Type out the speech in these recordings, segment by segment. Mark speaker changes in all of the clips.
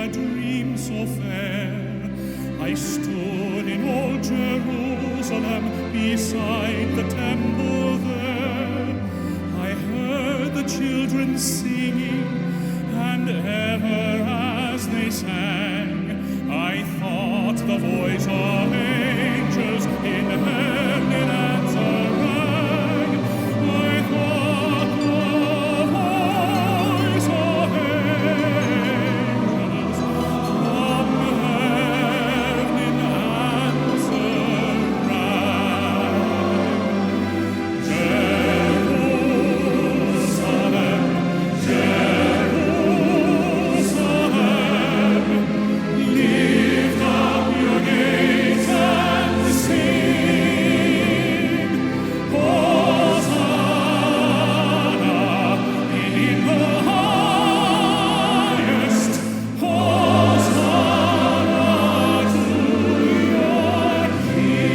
Speaker 1: a dream so fair. I stood in old Jerusalem beside the temple there. I heard the children singing, and ever as they sang, I thought the voice of angels in heaven in answer rang. I thought the voice of angels from heaven in answer rang. Jerusalem, Jerusalem, lift up your gates and sing. Hosanna in the highest. Hosanna to your King.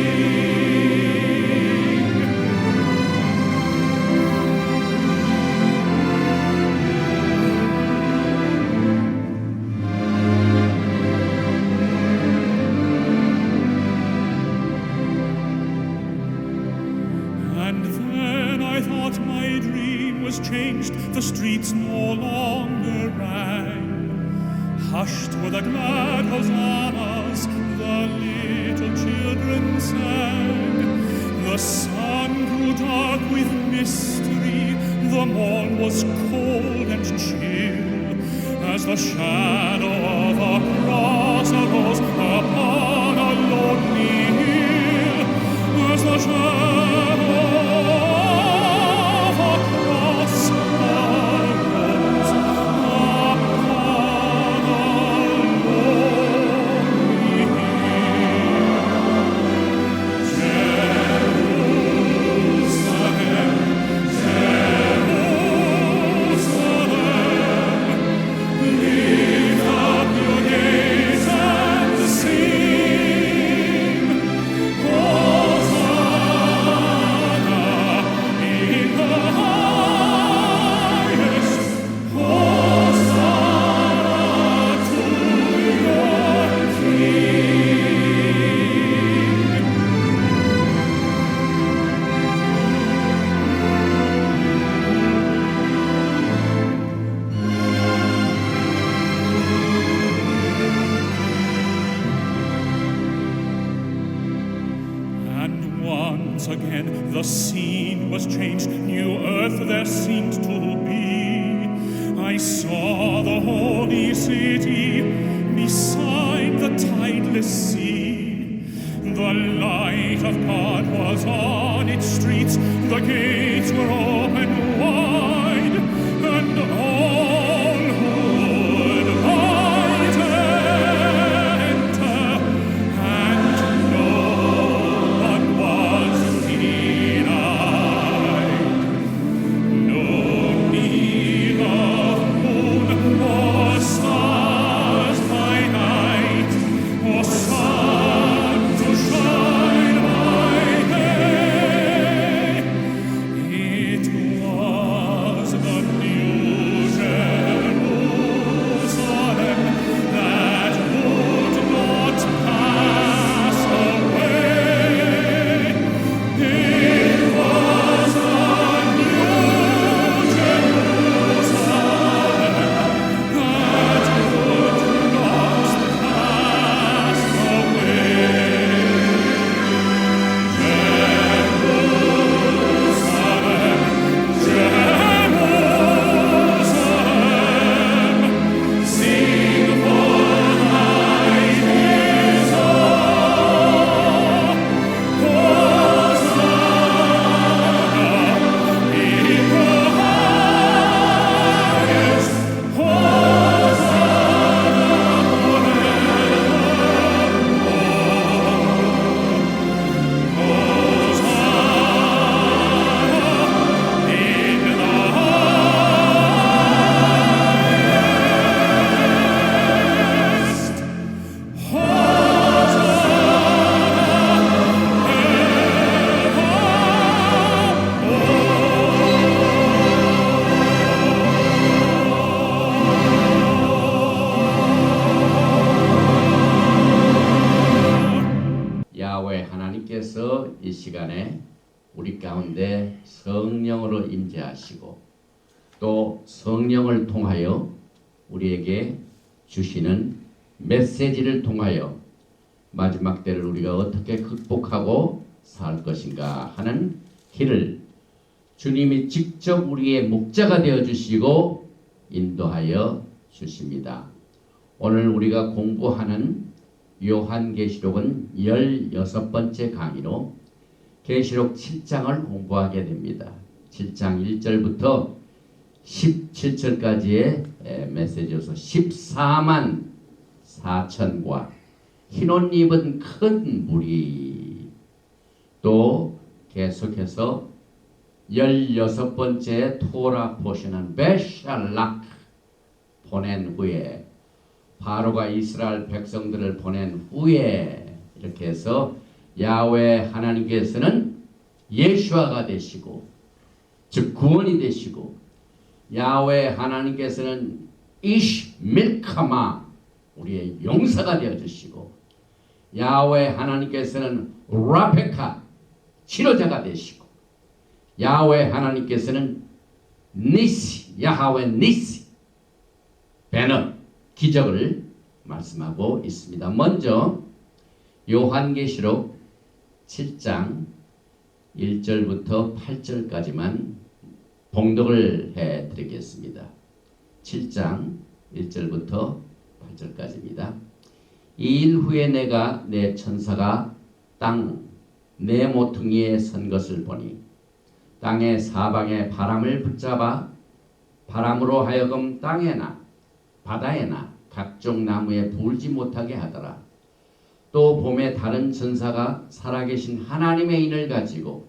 Speaker 1: And then I thought my dream was changed. The streets no longer rang. Hushed were the glad hosannas, the little children sang. The sun grew dark with mystery, the morn was cold and chill, as the shadow of a cross arose upon a lonely hill. As the shadow of a cross arose upon a lonely hill. Jerusalem, Jerusalem, lift up your gates and sing. Hosanna in the highest. Hosanna to your King. And once again the scene was changed, new earth there seemed to be. I saw the holy city beside the tideless sea. The light of God was on its streets, the gates were open wide, and all who would might enter, and no one was denied. No need of moon or stars by night, or sun to shine by day. It
Speaker 2: 주여 이 시간에 우리 가운데 성령으로 임재하시고 또 성령을 통하여 우리에게 주시는 메시지를 통하여 마지막 때를 우리가 어떻게 극복하고 살 것인가 하는 길을 주님이 직접 우리의 목자가 되어 주시고 인도하여 주십니다. 오늘 우리가 공부하는 요한계시록은 16번째 강의로 계시록 7장을 공부하게 됩니다. 7장 1절부터 17절까지의 메시지여서 14만 4천과 흰옷 입은 큰 무리, 또 계속해서 16번째 토라 포션은 베샬락 보낸 후에, 바로가 이스라엘 백성들을 보낸 후에, 이렇게 해서 야훼 하나님께서는 예수아가 되시고 즉 구원이 되시고, 야훼 하나님께서는 이시 밀카마 우리의 용사가 되어 주시고, 야훼 하나님께서는 라페카 치료자가 되시고, 야훼 하나님께서는 니시 야하웨 니시 배너 기적을 말씀하고 있습니다. 먼저 요한계시록 7장 1절부터 8절까지만 봉독을 해드리겠습니다. 7장 1절부터 8절까지입니다. 이 일 후에 내가 내 천사가 땅 내 모퉁이에 선 것을 보니 땅의 사방에 바람을 붙잡아 바람으로 하여금 땅에나 바다에나 각종 나무에 불지 못하게 하더라. 또 봄에 다른 천사가 살아계신 하나님의 인을 가지고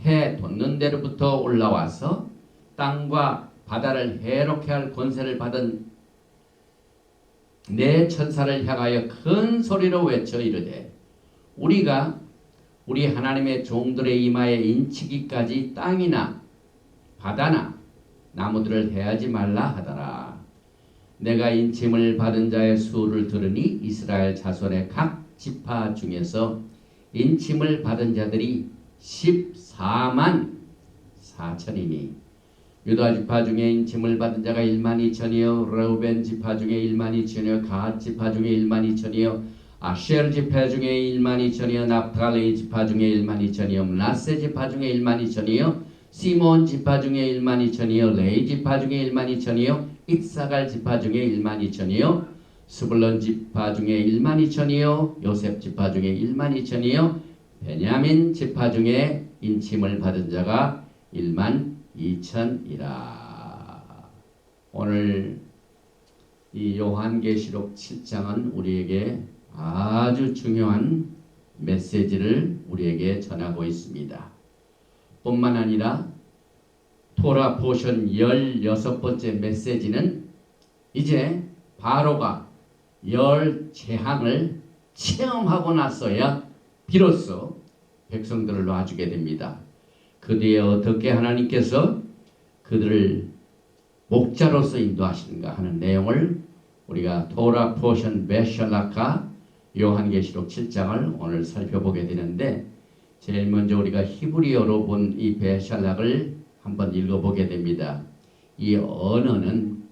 Speaker 2: 해 돋는 데로부터 올라와서 땅과 바다를 해롭게 할 권세를 받은 내 천사를 향하여 큰 소리로 외쳐 이르되, 우리가 우리 하나님의 종들의 이마에 인치기까지 땅이나 바다나 나무들을 해하지 말라 하더라. 내가 인침을 받은 자의 수를 들으니 이스라엘 자손의 각 지파 중에서 인침을 받은 자들이 14만 4천이니, 유다 지파 중에 인침을 받은 자가 1만 2천이요, 레우벤 지파 중에 1만 2천이요, 갓 지파 중에 1만 2천이요, 아셰르 지파 중에 1만 2천이요, 납달리 지파 중에 1만 2천이요, 므낫세 지파 중에 1만 2천이요, 시몬 지파 중에 1만 2천이요, 레위 지파 중에 1만 2천이요, 이사갈 지파 중에 1만 2천이요, 스불론 지파 중에 1만 2천이요, 요셉 지파 중에 1만 2천이요, 베냐민 지파 중에 인침을 받은 자가 1만 2천이라. 오늘 이 요한계시록 7장은 우리에게 아주 중요한 메시지를 우리에게 전하고 있습니다. 뿐만 아니라 토라 포션 16번째 메시지는 이제 바로가 열 재앙을 체험하고 나서야 비로소 백성들을 놔주게 됩니다. 그 뒤에 어떻게 하나님께서 그들을 목자로서 인도하시는가 하는 내용을 우리가 토라 포션 베샬라카 요한계시록 7장을 오늘 살펴보게 되는데, 제일 먼저 우리가 히브리어로 본 이 베샬락을 한번 읽어보게 됩니다. 이 언어는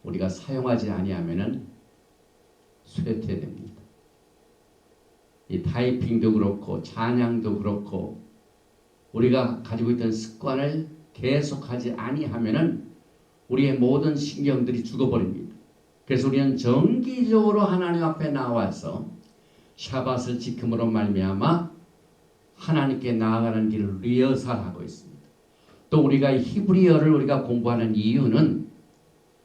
Speaker 2: 우리가 사용하지 아니하면은 쇠퇴됩니다. 이 타이핑도 그렇고 찬양도 그렇고 우리가 가지고 있던 습관을 계속하지 아니하면은 우리의 모든 신경들이 죽어버립니다. 그래서 우리는 정기적으로 하나님 앞에 나와서 샤밧을 지킴으로 말미암아 하나님께 나아가는 길을 리허설하고 있습니다. 또 우리가 히브리어를 우리가 공부하는 이유는,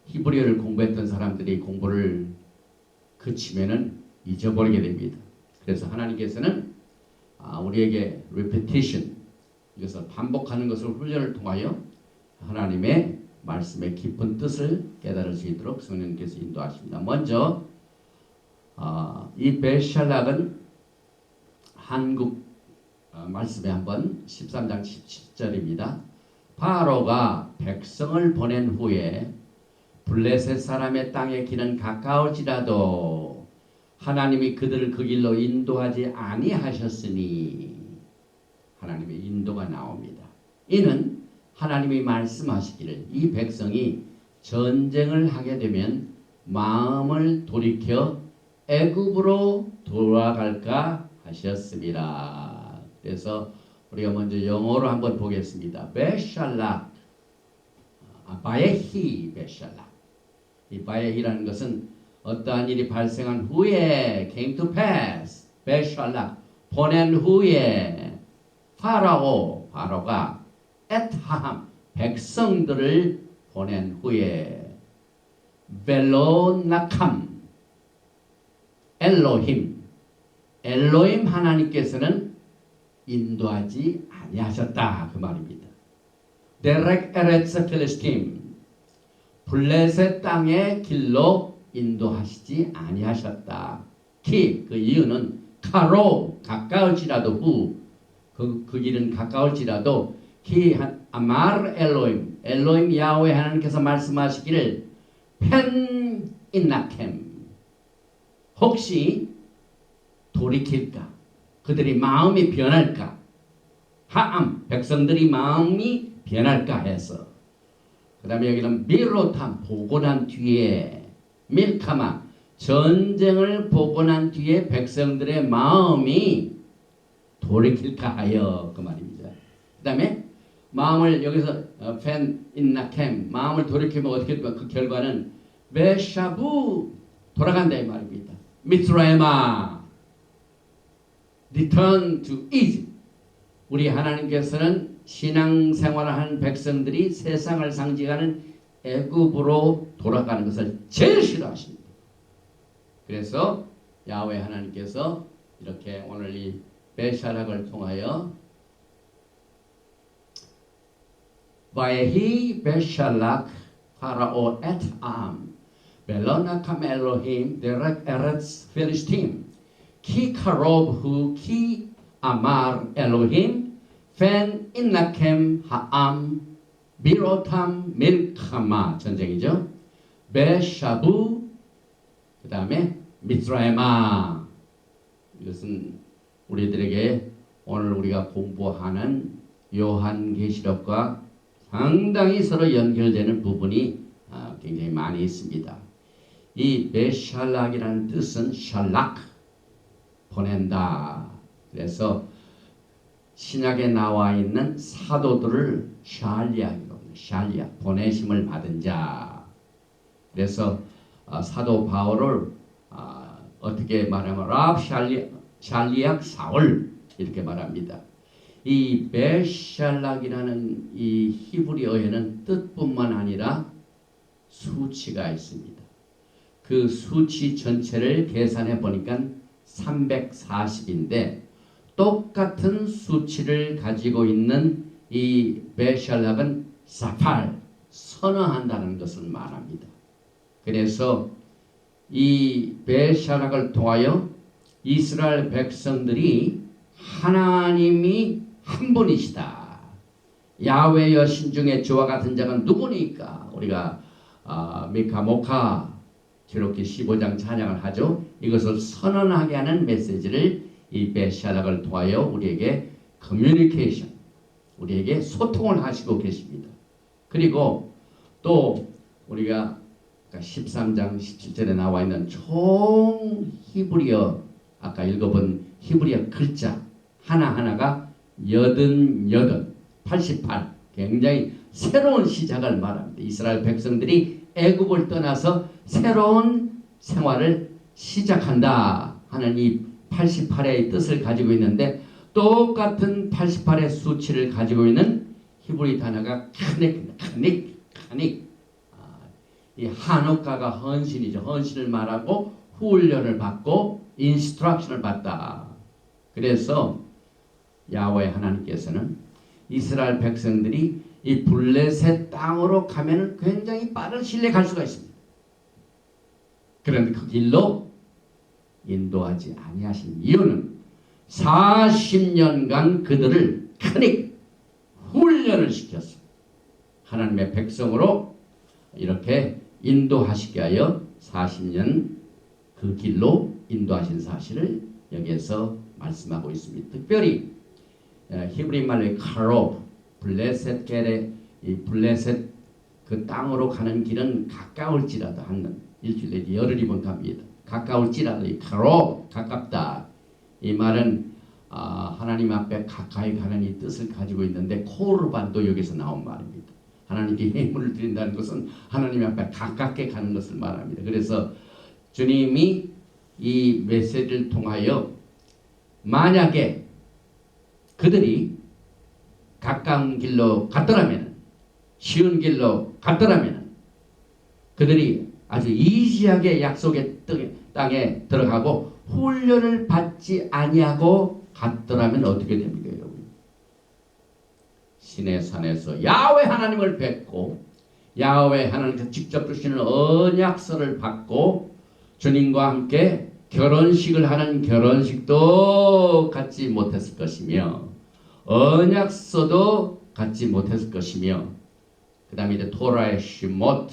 Speaker 2: 히브리어를 공부했던 사람들이 공부를 그치면은 잊어버리게 됩니다. 그래서 하나님께서는 우리에게 repetition, 이것을 반복하는 것을 훈련을 통하여 하나님의 말씀의 깊은 뜻을 깨달을 수 있도록 성령께서 인도하십니다. 먼저 이 베샬락은 한국 말씀에 한번 13장 17절입니다. 바로가 백성을 보낸 후에 블레셋 사람의 땅의 길은 가까울지라도 하나님이 그들을 그 길로 인도하지 아니하셨으니, 하나님의 인도가 나옵니다. 이는 하나님이 말씀하시기를 이 백성이 전쟁을 하게 되면 마음을 돌이켜 애굽으로 돌아갈까 하셨습니다. 그래서 우리가 먼저 영어로 한번 보겠습니다. 베샬락, 바에히 베샬락. 이 바에히라는 것은 어떠한 일이 발생한 후에 came to pass, 베샬락, 보낸 후에 바로가 에트함, 백성들을 보낸 후에 벨로나캄, 엘로힘 하나님께서는 인도하지 아니하셨다 그 말입니다. 데렉 에레츠 필리스팀, 블레셋 땅의 길로 인도하시지 아니하셨다. 그 이유는 카로 가까울지라도 그 길은 가까울지라도 키 아마르 엘로임 야훼 하나님께서 말씀하시기를 펜 인나켐, 혹시 돌이킬까? 그들이 마음이 변할까? 하암, 백성들이 마음이 변할까 해서. 그 다음에 여기는 미로탐, 보고 난 뒤에 밀카마, 전쟁을 보고 난 뒤에 백성들의 마음이 돌이킬까 하여 그 말입니다. 그 다음에 마음을 여기서 펜 인나켐, 마음을 돌이키면 어떻게 될까? 그 결과는 베샤부, 돌아간다 이 말입니다. 미스라임아, return to Egypt. 우리 하나님께서는 신앙생활을 하는 백성들이 세상을 상징하는 애굽으로 돌아가는 것을 제일 싫어하십니다. 그래서 야훼 하나님께서 이렇게 오늘 이 베샬락을 통하여 바에히 베샬락 파라오 에트암 벨로나캄 엘로힘 데렉 에레츠 필리스팀 키 카롭 후 키 아마르 엘로힘 펜 인나켐 하암 미로탐 밀카마, 전쟁이죠. 베샤부, 그 다음에 미스라임아. 이것은 우리들에게 오늘 우리가 공부하는 요한계시록과 상당히 서로 연결되는 부분이 굉장히 많이 있습니다. 이 베샬락이라는 뜻은 샬락, 보낸다. 그래서 신약에 나와 있는 사도들을 샬리아, 보내심을 받은 자. 그래서 사도 바울을 어떻게 말하면 랍 샬리악 사울 이렇게 말합니다. 이 베샬락이라는 이 히브리어에는 뜻뿐만 아니라 수치가 있습니다. 그 수치 전체를 계산해 보니까 340인데 똑같은 수치를 가지고 있는 이 베샬락은 사팔, 선어한다는 것을 말합니다. 그래서 이 베샬락을 통하여 이스라엘 백성들이 하나님이 한 분이시다. 야훼 여신 중에 저와 같은 자가 누구니까? 우리가 미카 모카 기록기 15장 찬양을 하죠. 이것을 선언하게 하는 메시지를 이 베샬락을 통하여 우리에게 커뮤니케이션, 우리에게 소통을 하시고 계십니다. 그리고 또 우리가 13장 17절에 나와 있는 총 히브리어, 아까 읽어본 히브리어 글자 하나하나가 88, 굉장히 새로운 시작을 말합니다. 이스라엘 백성들이 애굽을 떠나서 새로운 생활을 시작한다 하는 이 88의 뜻을 가지고 있는데, 똑같은 88의 수치를 가지고 있는 히브리 단어가 카닉. 이 한옥가가 헌신이죠. 헌신을 말하고 훈련을 받고 인스트럭션을 받다. 그래서 야훼 하나님께서는 이스라엘 백성들이 이 블레셋 땅으로 가면 굉장히 빠른 시일에 갈 수가 있습니다. 그런데 그 길로 인도하지 아니하신 이유는 40년간 그들을 크닉 훈련을 시켰습니다. 하나님의 백성으로 이렇게 인도하시게 하여 40년 그 길로 인도하신 사실을 여기에서 말씀하고 있습니다. 특별히 히브리 말로 카롭, 블레셋 겔의 이 블레셋 그 땅으로 가는 길은 가까울지라도 한 일주일 내지 열흘이면 갑니다. 가까울지라도 이 카롭 가깝다. 이 말은 하나님 앞에 가까이 가는 이 뜻을 가지고 있는데 코르반도 여기서 나온 말입니다. 하나님께 예물을 드린다는 것은 하나님 앞에 가깝게 가는 것을 말합니다. 그래서 주님이 이 메시지를 통하여 만약에 그들이 가까운 길로 갔더라면, 쉬운 길로 갔더라면, 그들이 아주 이지하게 약속의 땅에 들어가고 훈련을 받지 아니하고 갔더라면 어떻게 됩니까, 여러분? 시내 산에서 야훼 하나님을 뵙고 야훼 하나님께서 직접 주시는 언약서를 받고 주님과 함께 결혼식을 하는 결혼식도 갖지 못했을 것이며 언약서도 갖지 못했을 것이며 그 다음에 이제 토라의 시못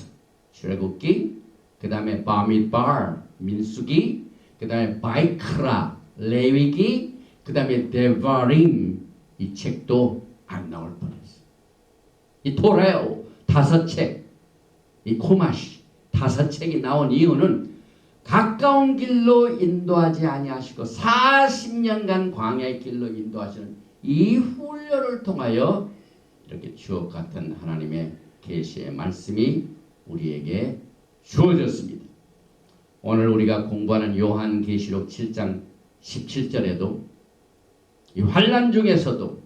Speaker 2: 출애굽기, 그 다음에 바미드바 민수기, 그 다음에 바이크라 레위기, 그 다음에 데바림 이 책도 안 나올 뻔했어요. 이 토라의 5책, 이 코마시 5책이 나온 이유는 가까운 길로 인도하지 아니하시고 40년간 광야의 길로 인도하시는 이 훈련을 통하여 이렇게 주옥 같은 하나님의 계시의 말씀이 우리에게 주어졌습니다. 오늘 우리가 공부하는 요한계시록 7장 17절에도 이 환난 중에서도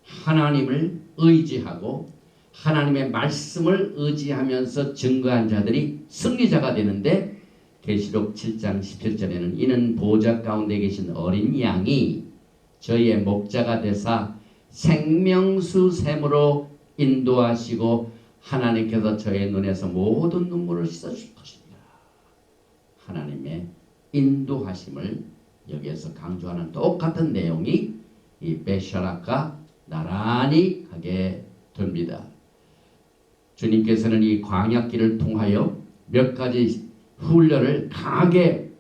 Speaker 2: 하나님을 의지하고 하나님의 말씀을 의지하면서 증거한 자들이 승리자가 되는데 계시록 7장 17절에는 이는 보좌 가운데 계신 어린 양이 저희의 목자가 되사 생명수 샘으로 인도하시고 하나님께서 저의 눈에서 모든 눈물을 씻어줄 것입니다. 하나님의 인도하심을 여기에서 강조하는 똑같은 내용이 이 베샤락과 나란히 가게 됩니다. 주님께서는 이 광야길을 통하여 몇 가지 훈련을 강하게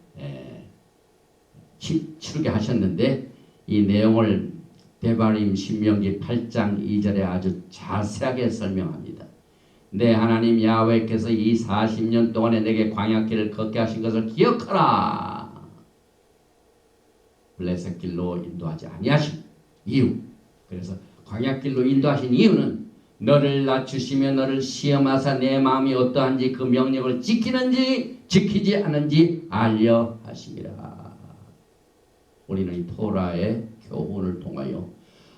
Speaker 2: 치르게 하셨는데 이 내용을 데바림 신명기 8장 2절에 아주 자세하게 설명합니다. 내 하나님 야훼께서 이 40년 동안에 내게 광야길을 걷게 하신 것을 기억하라. 블레셋 길로 인도하지 아니하신 이유, 그래서 광야길로 인도하신 이유는 너를 낮추시며 너를 시험하사 내 마음이 어떠한지 그 명령을 지키는지 지키지 않은지 알려 하심이라. 우리는 이 토라의 교훈을 통하여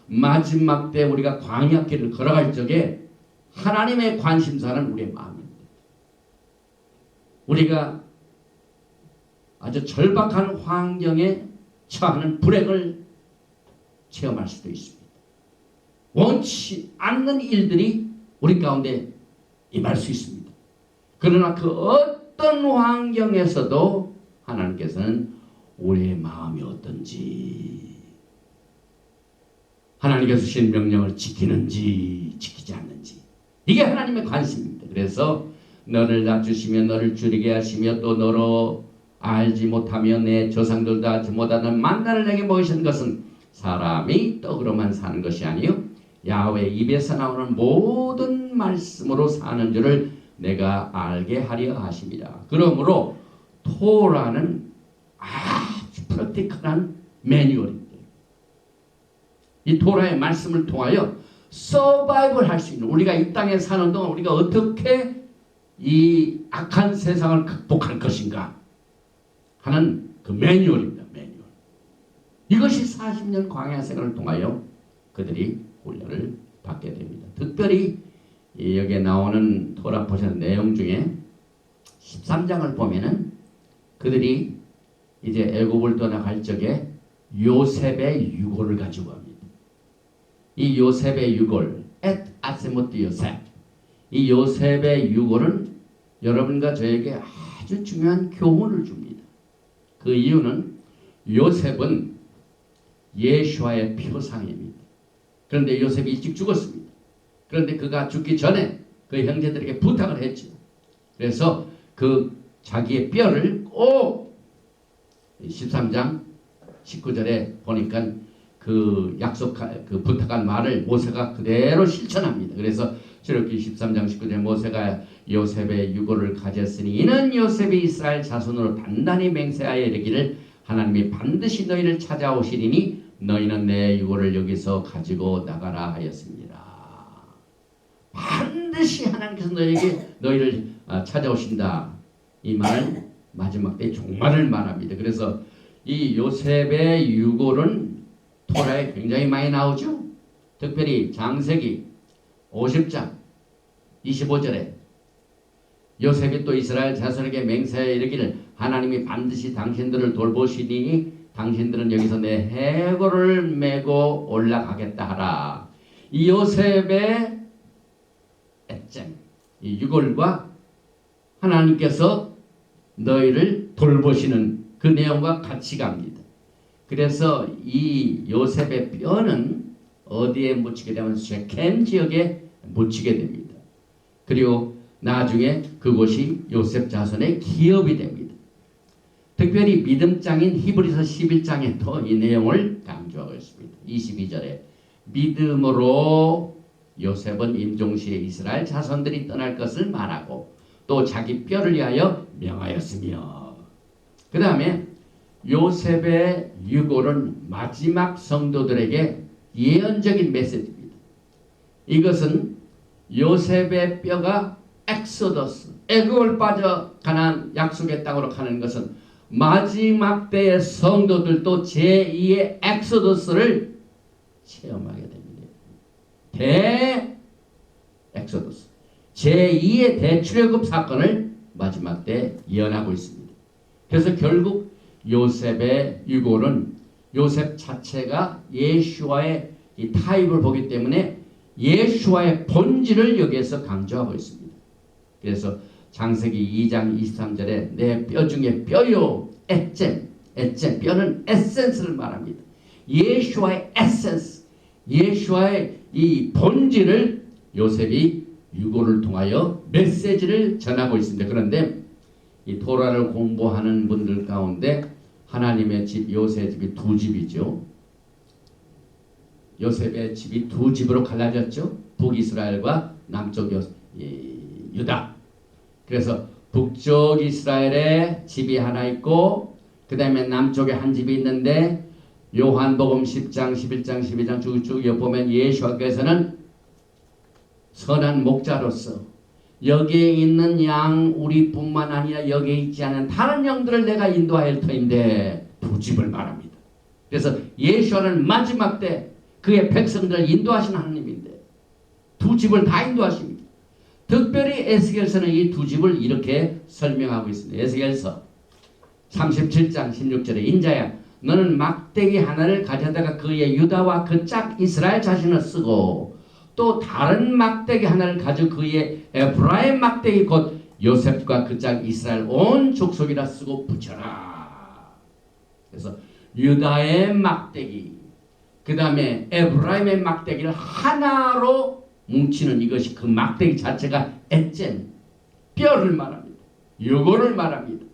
Speaker 2: 마지막 때 우리가 광야길을 걸어갈 적에 하나님의 관심사는 우리의 마음입니다. 우리가 아주 절박한 환경에 처하는 불행을 체험할 수도 있습니다. 원치 않는 일들이 우리 가운데 임할 수 있습니다. 그러나 그 어떤 환경에서도 하나님께서는 우리의 마음이 어떤지, 하나님께서 주신 명령을 지키는지 지키지 않는지, 이게 하나님의 관심입니다. 그래서 너를 낮추시며 너를 줄이게 하시며 또 너로 알지 못하며 내 조상들도 알지 못하는 만나를 내게 먹이신 것은 사람이 떡으로만 사는 것이 아니요 야훼 입에서 나오는 모든 말씀으로 사는 줄을 내가 알게 하려 하십니다. 그러므로 토라는 아주 프랙티컬한 매뉴얼입니다. 이 토라의 말씀을 통하여 서바이벌 할 수 있는, 우리가 이 땅에 사는 동안 우리가 어떻게 이 악한 세상을 극복할 것인가 하는 그 매뉴얼입니다. 매뉴얼. 이것이 40년 광야 생활을 통하여 그들이 훈련을 받게 됩니다. 특별히 여기에 나오는 토라 포션 내용 중에 13장을 보면은 그들이 이제 애굽을 떠나갈 적에 요셉의 유골을 가지고 갑니다. 이 요셉의 유골, 엣 아세모트 요셉, 이 요셉의 유골은 여러분과 저에게 아주 중요한 교훈을 줍니다. 그 이유는 요셉은 예수와의 표상입니다. 그런데 요셉이 일찍 죽었습니다. 그런데 그가 죽기 전에 그 형제들에게 부탁을 했죠. 그래서 그 자기의 뼈를 꼭 13장 19절에 보니까 그 그 부탁한 말을 모세가 그대로 실천합니다. 그래서 출애굽기 13장 19절 모세가 요셉의 유고를 가졌으니 이는 요셉이 이스라엘 자손으로 단단히 맹세하여 이르기를 하나님이 반드시 너희를 찾아오시리니 너희는 내 유고를 여기서 가지고 나가라 하였습니다. 반드시 하나님께서 너희를 찾아오신다. 이 말은 마지막 때 종말을 말합니다. 그래서 이 요셉의 유골은 토라에 굉장히 많이 나오죠. 특별히 창세기 50장 25절에 요셉이 또 이스라엘 자손에게 맹세하여 이르기를 하나님이 반드시 당신들을 돌보시니 당신들은 여기서 내 해골을 메고 올라가겠다 하라. 이 요셉의 애증, 이 유골과 하나님께서 너희를 돌보시는 그 내용과 같이 갑니다. 그래서 이 요셉의 뼈는 어디에 묻히게 되면 쉐켐 지역에 묻히게 됩니다. 그리고 나중에 그곳이 요셉 자손의 기업이 됩니다. 특별히 믿음장인 히브리서 11장에 이 내용을 강조하고 있습니다. 22절에 믿음으로 요셉은 임종시에 이스라엘 자손들이 떠날 것을 말하고 또 자기 뼈를 위하여 명하였으며 그 다음에 요셉의 유골은 마지막 성도들에게 예언적인 메시지입니다. 이것은 요셉의 뼈가 엑소더스, 애굽을 빠져 가나안 약속의 땅으로 가는 것은 마지막 때의 성도들도 제2의 엑소더스를 체험하게 됩니다. 엑소더스, 제2의 대출애굽 사건을 마지막 때 예언하고 있습니다. 그래서 결국 요셉의 유골은 요셉 자체가 예수와의 이 타입을 보기 때문에 예수와의 본질을 여기에서 강조하고 있습니다. 그래서 창세기 2장 23절에 내 뼈 중에 뼈요 에센 뼈는 에센스를 말합니다. 예수와의 에센스, 예수와의 이 본질을 요셉이 유골을 통하여 메시지를 전하고 있습니다. 그런데 이 토라를 공부하는 분들 가운데 하나님의 집 요셉의 집이 두 집이죠. 요셉의 집이 두 집으로 갈라졌죠. 북이스라엘과 남쪽 유다. 그래서 북쪽 이스라엘에 집이 하나 있고 그 다음에 남쪽에 한 집이 있는데 요한복음 10장 11장 12장 쭉 보면 예수께서는 선한 목자로서 여기에 있는 양 우리뿐만 아니라 여기에 있지 않은 다른 영들을 내가 인도할 터인데 두 집을 말합니다. 그래서 예수는 마지막 때 그의 백성들을 인도하신 하나님인데 두 집을 다 인도하십니다. 특별히 에스겔서는 이 두 집을 이렇게 설명하고 있습니다. 에스겔서 37장 16절에 인자야 너는 막대기 하나를 가져다가 그의 유다와 그 짝 이스라엘 자신을 쓰고 또 다른 막대기 하나를 가져 그의 에브라임 막대기 곧 요셉과 그 짝 이스라엘 온 족속이라 쓰고 붙여라. 그래서 유다의 막대기 그 다음에 에브라임의 막대기를 하나로 뭉치는 이것이 그 막대기 자체가 에센 뼈를 말합니다. 유골을 말합니다.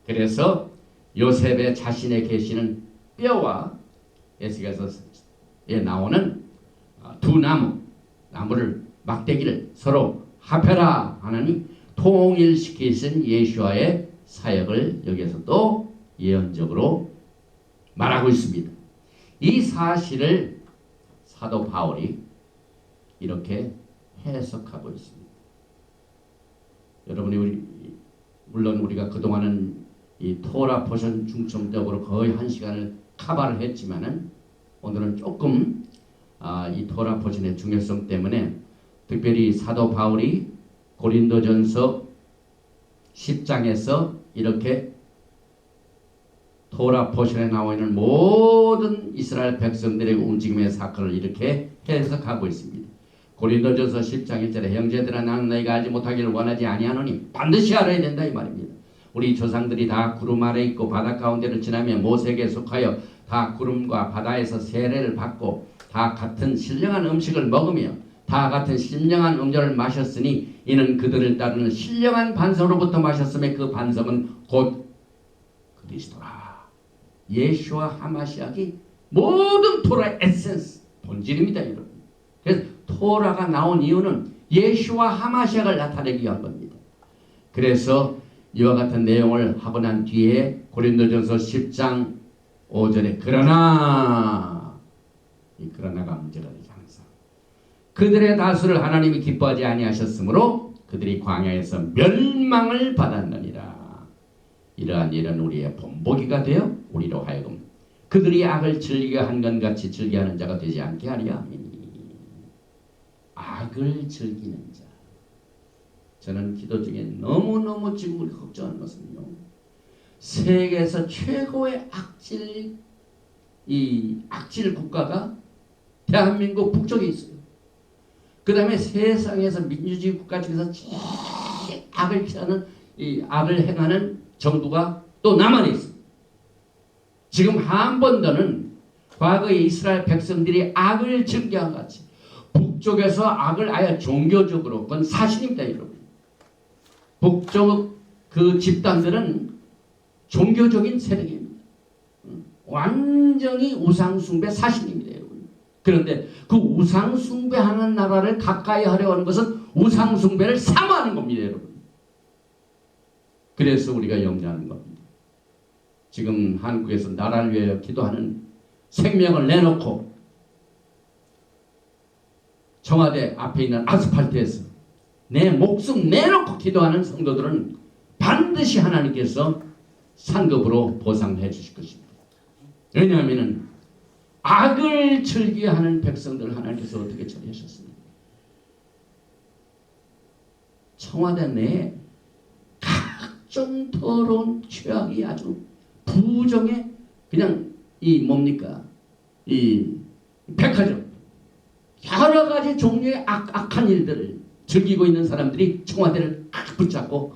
Speaker 2: 그래서 요셉의 자신의 계시는 뼈와 에스겔서에 나오는 두 나무를 막대기를 서로 합해라 하나니 통일시키신 예수와의 사역을 여기에서 또 예언적으로 말하고 있습니다. 이 사실을 사도 바울이 이렇게 해석하고 있습니다. 여러분이 물론 우리가 그동안은 이 토라 포션 중점적으로 거의 1시간을 커버를 했지만은 오늘은 조금 이 토라 포션의 중요성 때문에 특별히 사도 바울이 고린도전서 10장에서 이렇게 토라 포션에 나와 있는 모든 이스라엘 백성들의 움직임의 사건을 이렇게 해석하고 있습니다. 고린도전서 10장 1절에 형제들아 나는 너희가 알지 못하기를 원하지 아니하노니 반드시 알아야 된다 이 말입니다. 우리 조상들이 다 구름 아래 있고 바다 가운데를 지나며 모세에게 속하여 다 구름과 바다에서 세례를 받고 다 같은 신령한 음식을 먹으며 다 같은 신령한 음료를 마셨으니 이는 그들을 따르는 신령한 반성으로부터 마셨음에 그 반성은 곧 그리스도라. 예수와 하마시아기 모든 토라의 에센스, 본질입니다, 여러분. 그래서 토라가 나온 이유는 예수와 하마시아를 나타내기 위한 겁니다. 그래서 이와 같은 내용을 하고 난 뒤에 고린도전서 10장 5절에 그러나, 이 그러나가 문제가 되죠. 항상 그들의 다수를 하나님이 기뻐하지 아니하셨으므로 그들이 광야에서 멸망을 받았느니라. 이러한 일은 우리의 본보기가 되어 우리로 하여금 그들이 악을 즐겨 한 것 같이 즐겨하는 자가 되지 않게 하려 함이니. 악을 즐기는 자. 저는 기도 중에 너무너무 지금 우리 걱정하는 것은요, 세계에서 최고의 악질 국가가 대한민국 북쪽에 있어요. 그 다음에 세상에서 민주주의 국가 중에서 제일 악을 피하는, 악을 행하는 정부가 또 남한에 있습니다. 지금 한 번 더는 과거에 이스라엘 백성들이 악을 증개한 것 같이 북쪽에서 악을 아예 종교적으로, 그건 사실입니다, 여러분. 북쪽 그 집단들은 종교적인 세력입니다. 완전히 우상숭배 사실입니다, 여러분. 그런데 그 우상숭배하는 나라를 가까이 하려고 하는 것은 우상숭배를 사모하는 겁니다, 여러분. 그래서 우리가 염려하는 겁니다. 지금 한국에서 나라를 위하여 기도하는, 생명을 내놓고 청와대 앞에 있는 아스팔트에서 내 목숨 내놓고 기도하는 성도들은 반드시 하나님께서 상급으로 보상해 주실 것입니다. 왜냐하면 악을 즐겨하는 백성들을 하나님께서 어떻게 처리하셨습니까? 청와대 내에 각종 더러운 죄악이 아주 부정의 그냥 이 백화점, 여러 가지 종류의 악한 일들을 즐기고 있는 사람들이 청와대를 딱 붙잡고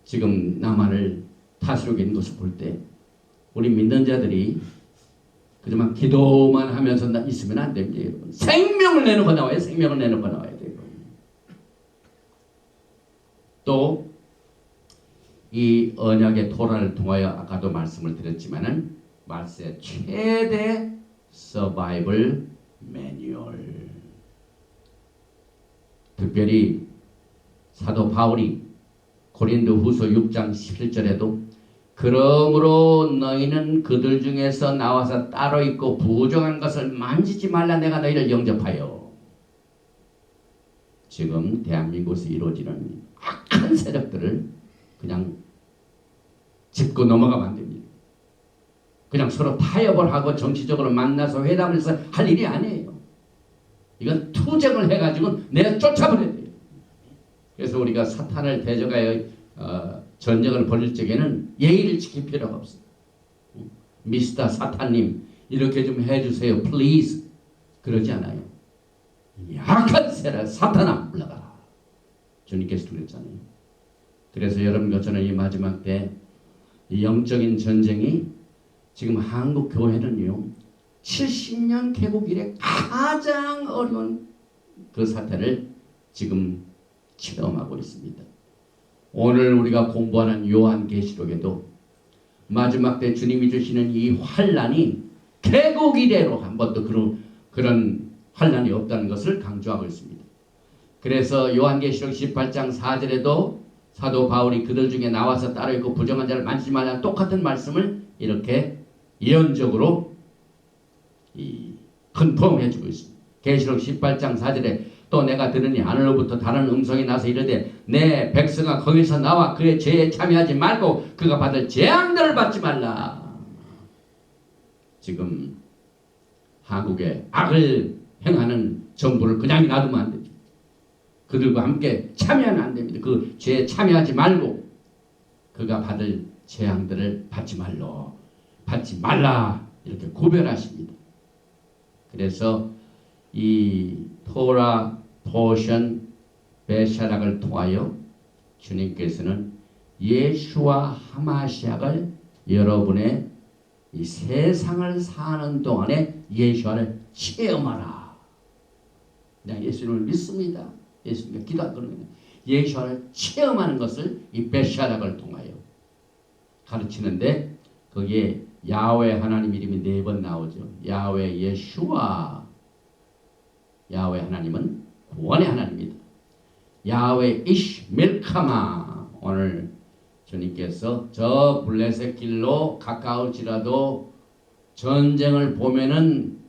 Speaker 2: 지금 남한을 다스리고 있는 것을 볼 때 우리 믿는 자들이 그저만 기도만 하면서 있으면 안 됩니다, 여러분. 생명을 내놓고 나와요. 생명을 내놓고 나와야 돼요. 또 이 언약의 토라를 통하여 아까도 말씀을 드렸지만은 말세 최대 서바이벌 매뉴얼, 특별히 사도 바울이 고린도 후서 6장 17절에도 그러므로 너희는 그들 중에서 나와서 따로 있고 부정한 것을 만지지 말라, 내가 너희를 영접하여. 지금 대한민국에서 이루어지는 악한 세력들을 그냥 짚고 넘어가면 안 됩니다. 그냥 서로 타협을 하고 정치적으로 만나서 회담을 해서 할 일이 아니에요. 이건 투쟁을 해가지고 내가 쫓아버려야 돼요. 그래서 우리가 사탄을 대적하여 전쟁을 벌일 적에는 예의를 지킬 필요가 없어요. 미스터 사탄님 이렇게 좀 해주세요 플리즈, 그러지 않아요. 약한 세력 사탄아 물러가라, 주님께서 그랬잖아요. 그래서 여러분과 저는 이 마지막 때 이 영적인 전쟁이 지금 한국 교회는요 70년 개국 이래 가장 어려운 그 사태를 지금 체험하고 있습니다. 오늘 우리가 공부하는 요한계시록에도 마지막 때 주님이 주시는 이 환란이 개국 이래로 한 번도 그런 환란이 없다는 것을 강조하고 있습니다. 그래서 요한계시록 18장 4절에도 사도 바울이 그들 중에 나와서 따로 있고 부정한 자를 만지지 말라는 똑같은 말씀을 이렇게 예언적으로 컨펌해 주고 있습니다. 계시록 18장 4절에 또 내가 들으니 하늘로부터 다른 음성이 나서 이르되 내 백성아 거기서 나와 그의 죄에 참여하지 말고 그가 받을 재앙들을 받지 말라. 지금 한국에 악을 행하는 정부를 그냥 놔두면 안 되죠. 그들과 함께 참여하면 안 됩니다. 그 죄에 참여하지 말고 그가 받을 재앙들을 받지 말라 이렇게 구별하십니다. 그래서 이 토라 포션 베샤락을 통하여 주님께서는 예수와 하마시아를 여러분의 이 세상을 사는 동안에 예수를 체험하라. 그냥 예수님을 믿습니다. 예수님께 기도하거든요. 예수를 체험하는 것을 이 베샤락을 통하여 가르치는데 거기에 야훼 하나님 이름이 4번 나오죠. 야훼 예슈아. 야훼 하나님은 구원의 하나님입니다. 야훼 이시 밀카마. 오늘 주님께서 저 블레셋 길로 가까울지라도 전쟁을 보면은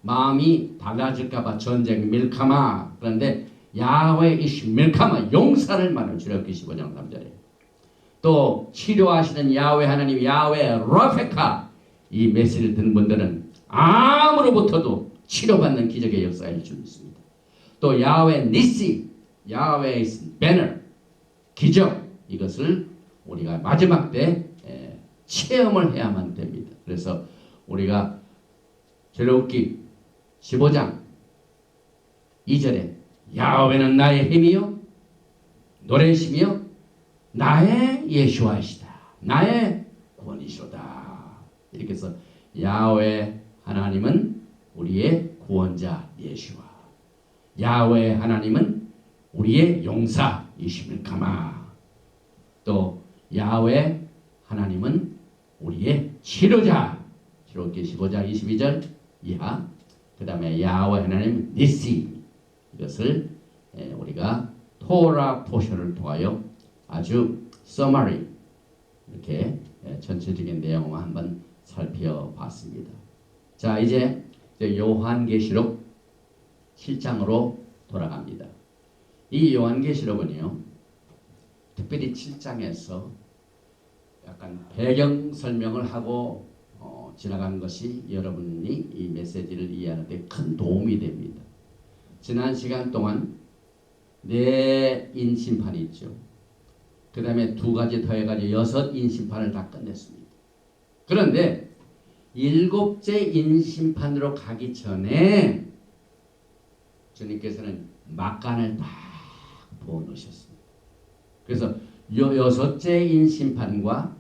Speaker 2: 마음이 달라질까봐 전쟁 밀카마. 그런데 야훼 이시 밀카마 용사를 말하는 출애굽기 15장 3절에 또 치료하시는 야훼 하나님 야훼 라페카. 이 메시지를 듣는 분들은 아무로부터도 치료받는 기적의 역사일 줄 믿습니다. 또 야훼 니시 야훼 배너 기적 이것을 우리가 마지막 때 체험을 해야만 됩니다. 그래서 우리가 출애굽기 15장 2절에 야훼는 나의 힘이요 노래시며 나의 예수와이시다. 나의 구원이시로다. 이렇게 해서 야훼 하나님은 우리의 구원자 예수와 야훼 하나님은 우리의 용사이시밀카마. 또 야훼 하나님은 우리의 치료자. 출애굽기 15장 22절 이하. 그 다음에 야훼 하나님 니시. 이것을 우리가 토라 포션을 통하여 아주 서머리 이렇게 전체적인 내용을 한번 살펴봤습니다. 자, 이제 요한계시록 7장으로 돌아갑니다. 이 요한계시록은요, 특별히 7장에서 약간 배경 설명을 하고 지나가는 것이 여러분이 이 메시지를 이해하는 데 큰 도움이 됩니다. 지난 시간 동안 4인 심판이 있죠. 그 다음에 2가지 더해가지고 6인 심판을 다 끝냈습니다. 그런데 7째 인심판으로 가기 전에 주님께서는 막간을 딱 부어놓으셨습니다. 그래서 6째 인심판과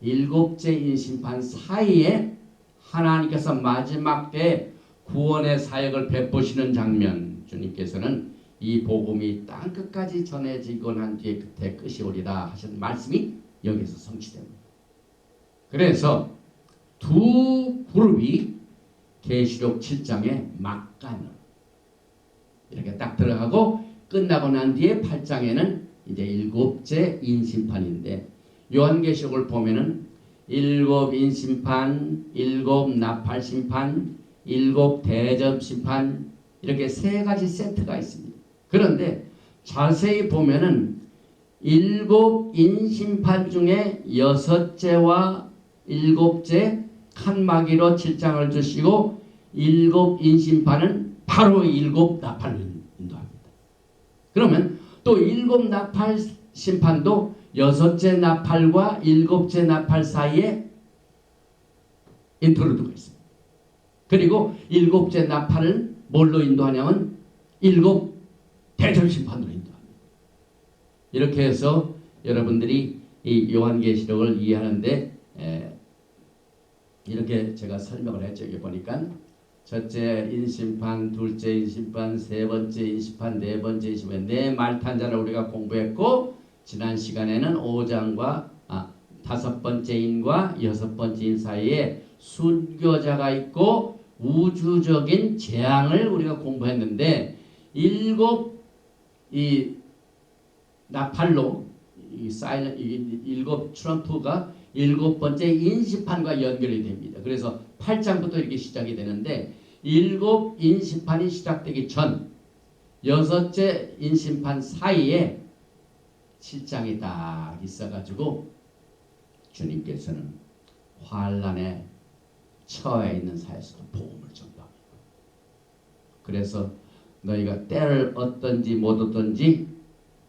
Speaker 2: 7째 인심판 사이에 하나님께서 마지막 때 구원의 사역을 베푸시는 장면, 주님께서는 이 복음이 땅 끝까지 전해지고 난 뒤에 그때 끝이 오리라 하신 말씀이 여기서 성취됩니다. 그래서 두 그룹이 계시록 7장의 막간을 이렇게 딱 들어가고 끝나고 난 뒤에 8장에는 이제 7째 인심판인데, 요한계시록을 보면은 7 인심판, 7 나팔심판, 7 대접심판 이렇게 3가지 세트가 있습니다. 그런데 자세히 보면은 7 인심판 중에 6째와 7째 칸막이로 7장을 주시고 7 인심판은 바로 7 나팔을 인도합니다. 그러면 또 7 나팔 심판도 6째 나팔과 7째 나팔 사이에 인터루드가 있습니다. 그리고 7째 나팔을 뭘로 인도하냐면 7 대접심판으로 인도합니다. 이렇게 해서 여러분들이 이 요한계시록을 이해하는데 이렇게 제가 설명을 했죠. 여기 보니까 첫째 인심판, 둘째 인심판, 세 번째 인심판, 네 번째 인심판, 네 말탄자를 우리가 공부했고, 지난 시간에는 5장과 5번째 인과 6번째 인 사이에 순교자가 있고 우주적인 재앙을 우리가 공부했는데, 7 이 나팔로 이 사이렌 7 트럼프가 7번째 인심판과 연결이 됩니다. 그래서 8장부터 이렇게 시작이 되는데, 7 인심판이 시작되기 전 6째 인심판 사이에 7장이 딱 있어가지고 주님께서는 환란에 처해 있는 사회에서도 복음을 전합니다. 그래서 너희가 때를 얻든지 못 얻든지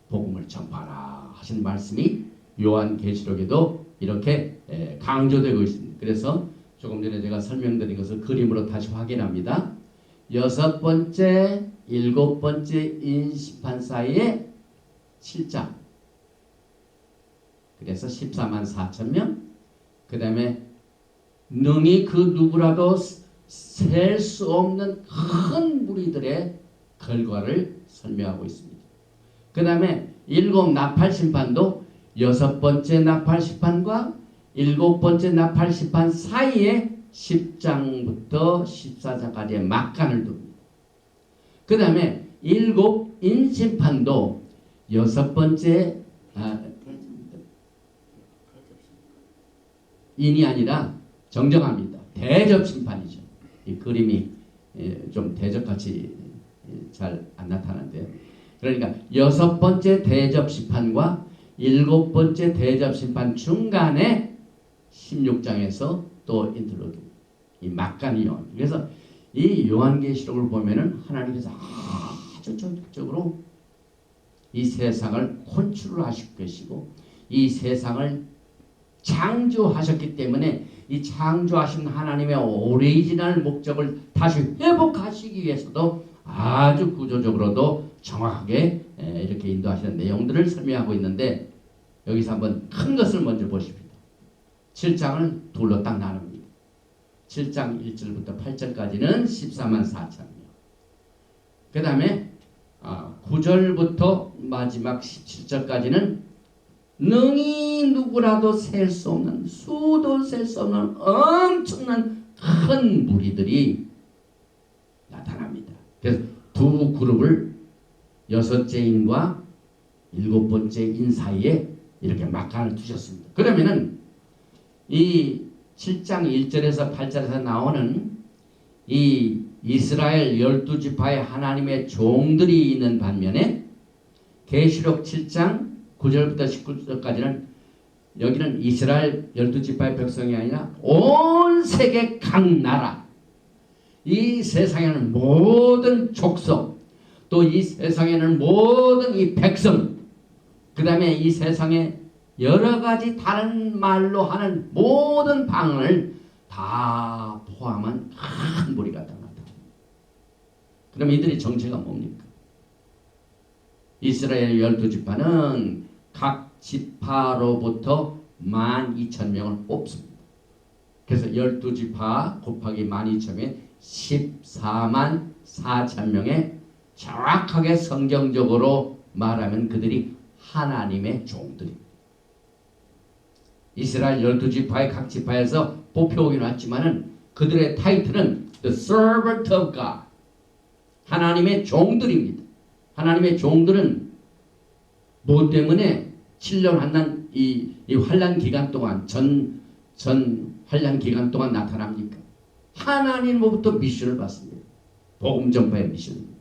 Speaker 2: 복음을 전파하라 하신 말씀이 요한계시록에도 이렇게 강조되고 있습니다. 그래서 조금 전에 제가 설명드린 것을 그림으로 다시 확인합니다. 6번째, 7번째 인심판 사이에 7장. 그래서 14만 4천 명. 그 다음에 능히 그 누구라도 셀 수 없는 큰 무리들의 결과를 설명하고 있습니다. 그 다음에 7 나팔 심판도 6번째 나팔 심판과 일곱 번째 나팔 심판 사이에 10장부터 14장까지의 막간을 둡니다. 그 다음에 일곱 인심판도 여섯 번째 인이 아니라 정정합니다. 대접심판이죠. 이 그림이 좀 대접같이 잘 안 나타나는데요. 그러니까 여섯 번째 대접심판과 일곱 번째 대접심판 중간에 16장에서 또 인트로드, 이 막간이 요한. 그래서 이 요한계시록을 보면은 하나님께서 아주 적극적으로 이 세상을 컨트롤하실 것이고 이 세상을 창조하셨기 때문에 이 창조하신 하나님의 오리지널 목적을 다시 회복하시기 위해서도 아주 구조적으로도 정확하게 이렇게 인도하시는 내용들을 설명하고 있는데 여기서 한번 큰 것을 먼저 보십시오. 7장을 둘로 딱 나눕니다. 7장 1절부터 8절까지는 14만 4천 명. 그 다음에 9절부터 마지막 17절까지는 능히 누구라도 셀 수 없는, 수도 셀 수 없는 엄청난 큰 무리들이 나타납니다. 그래서 두 그룹을 여섯째 인과 일곱 번째 인 사이에 이렇게 막간을 두셨습니다. 그러면은 이 7장 1절에서 8절에서 나오는 이 이스라엘 12지파의 하나님의 종들이 있는 반면에 계시록 7장 9절부터 19절까지는 여기는 이스라엘 12지파의 백성이 아니라 온 세계 각 나라, 이 세상에는 모든 족속, 또 이 세상에는 모든 이 백성, 그 다음에 이 세상에 여러 가지 다른 말로 하는 모든 방언을 다 포함한 큰 무리가 나타납니다. 그럼 이들의 정체가 뭡니까? 이스라엘 12지파는 각 지파로부터 12,000명을 뽑습니다. 그래서 12지파 곱하기 12,000명에 14만 4,000명에 정확하게 성경적으로 말하면 그들이 하나님의 종들입니다. 이스라엘 12지파의 각 지파에서 뽑혀오긴 했지만은 그들의 타이틀은 The Servant of God, 하나님의 종들입니다. 하나님의 종들은 뭐 때문에 7년 환난 이 환난 기간 동안 전 환난 기간 동안 나타납니까? 하나님으로부터 미션을 받습니다. 복음 전파의 미션입니다.